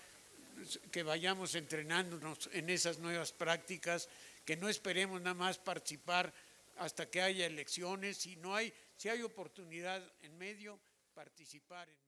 que vayamos entrenándonos en esas nuevas prácticas, que no esperemos nada más participar hasta que haya elecciones, si hay oportunidad en medio, participar en medio.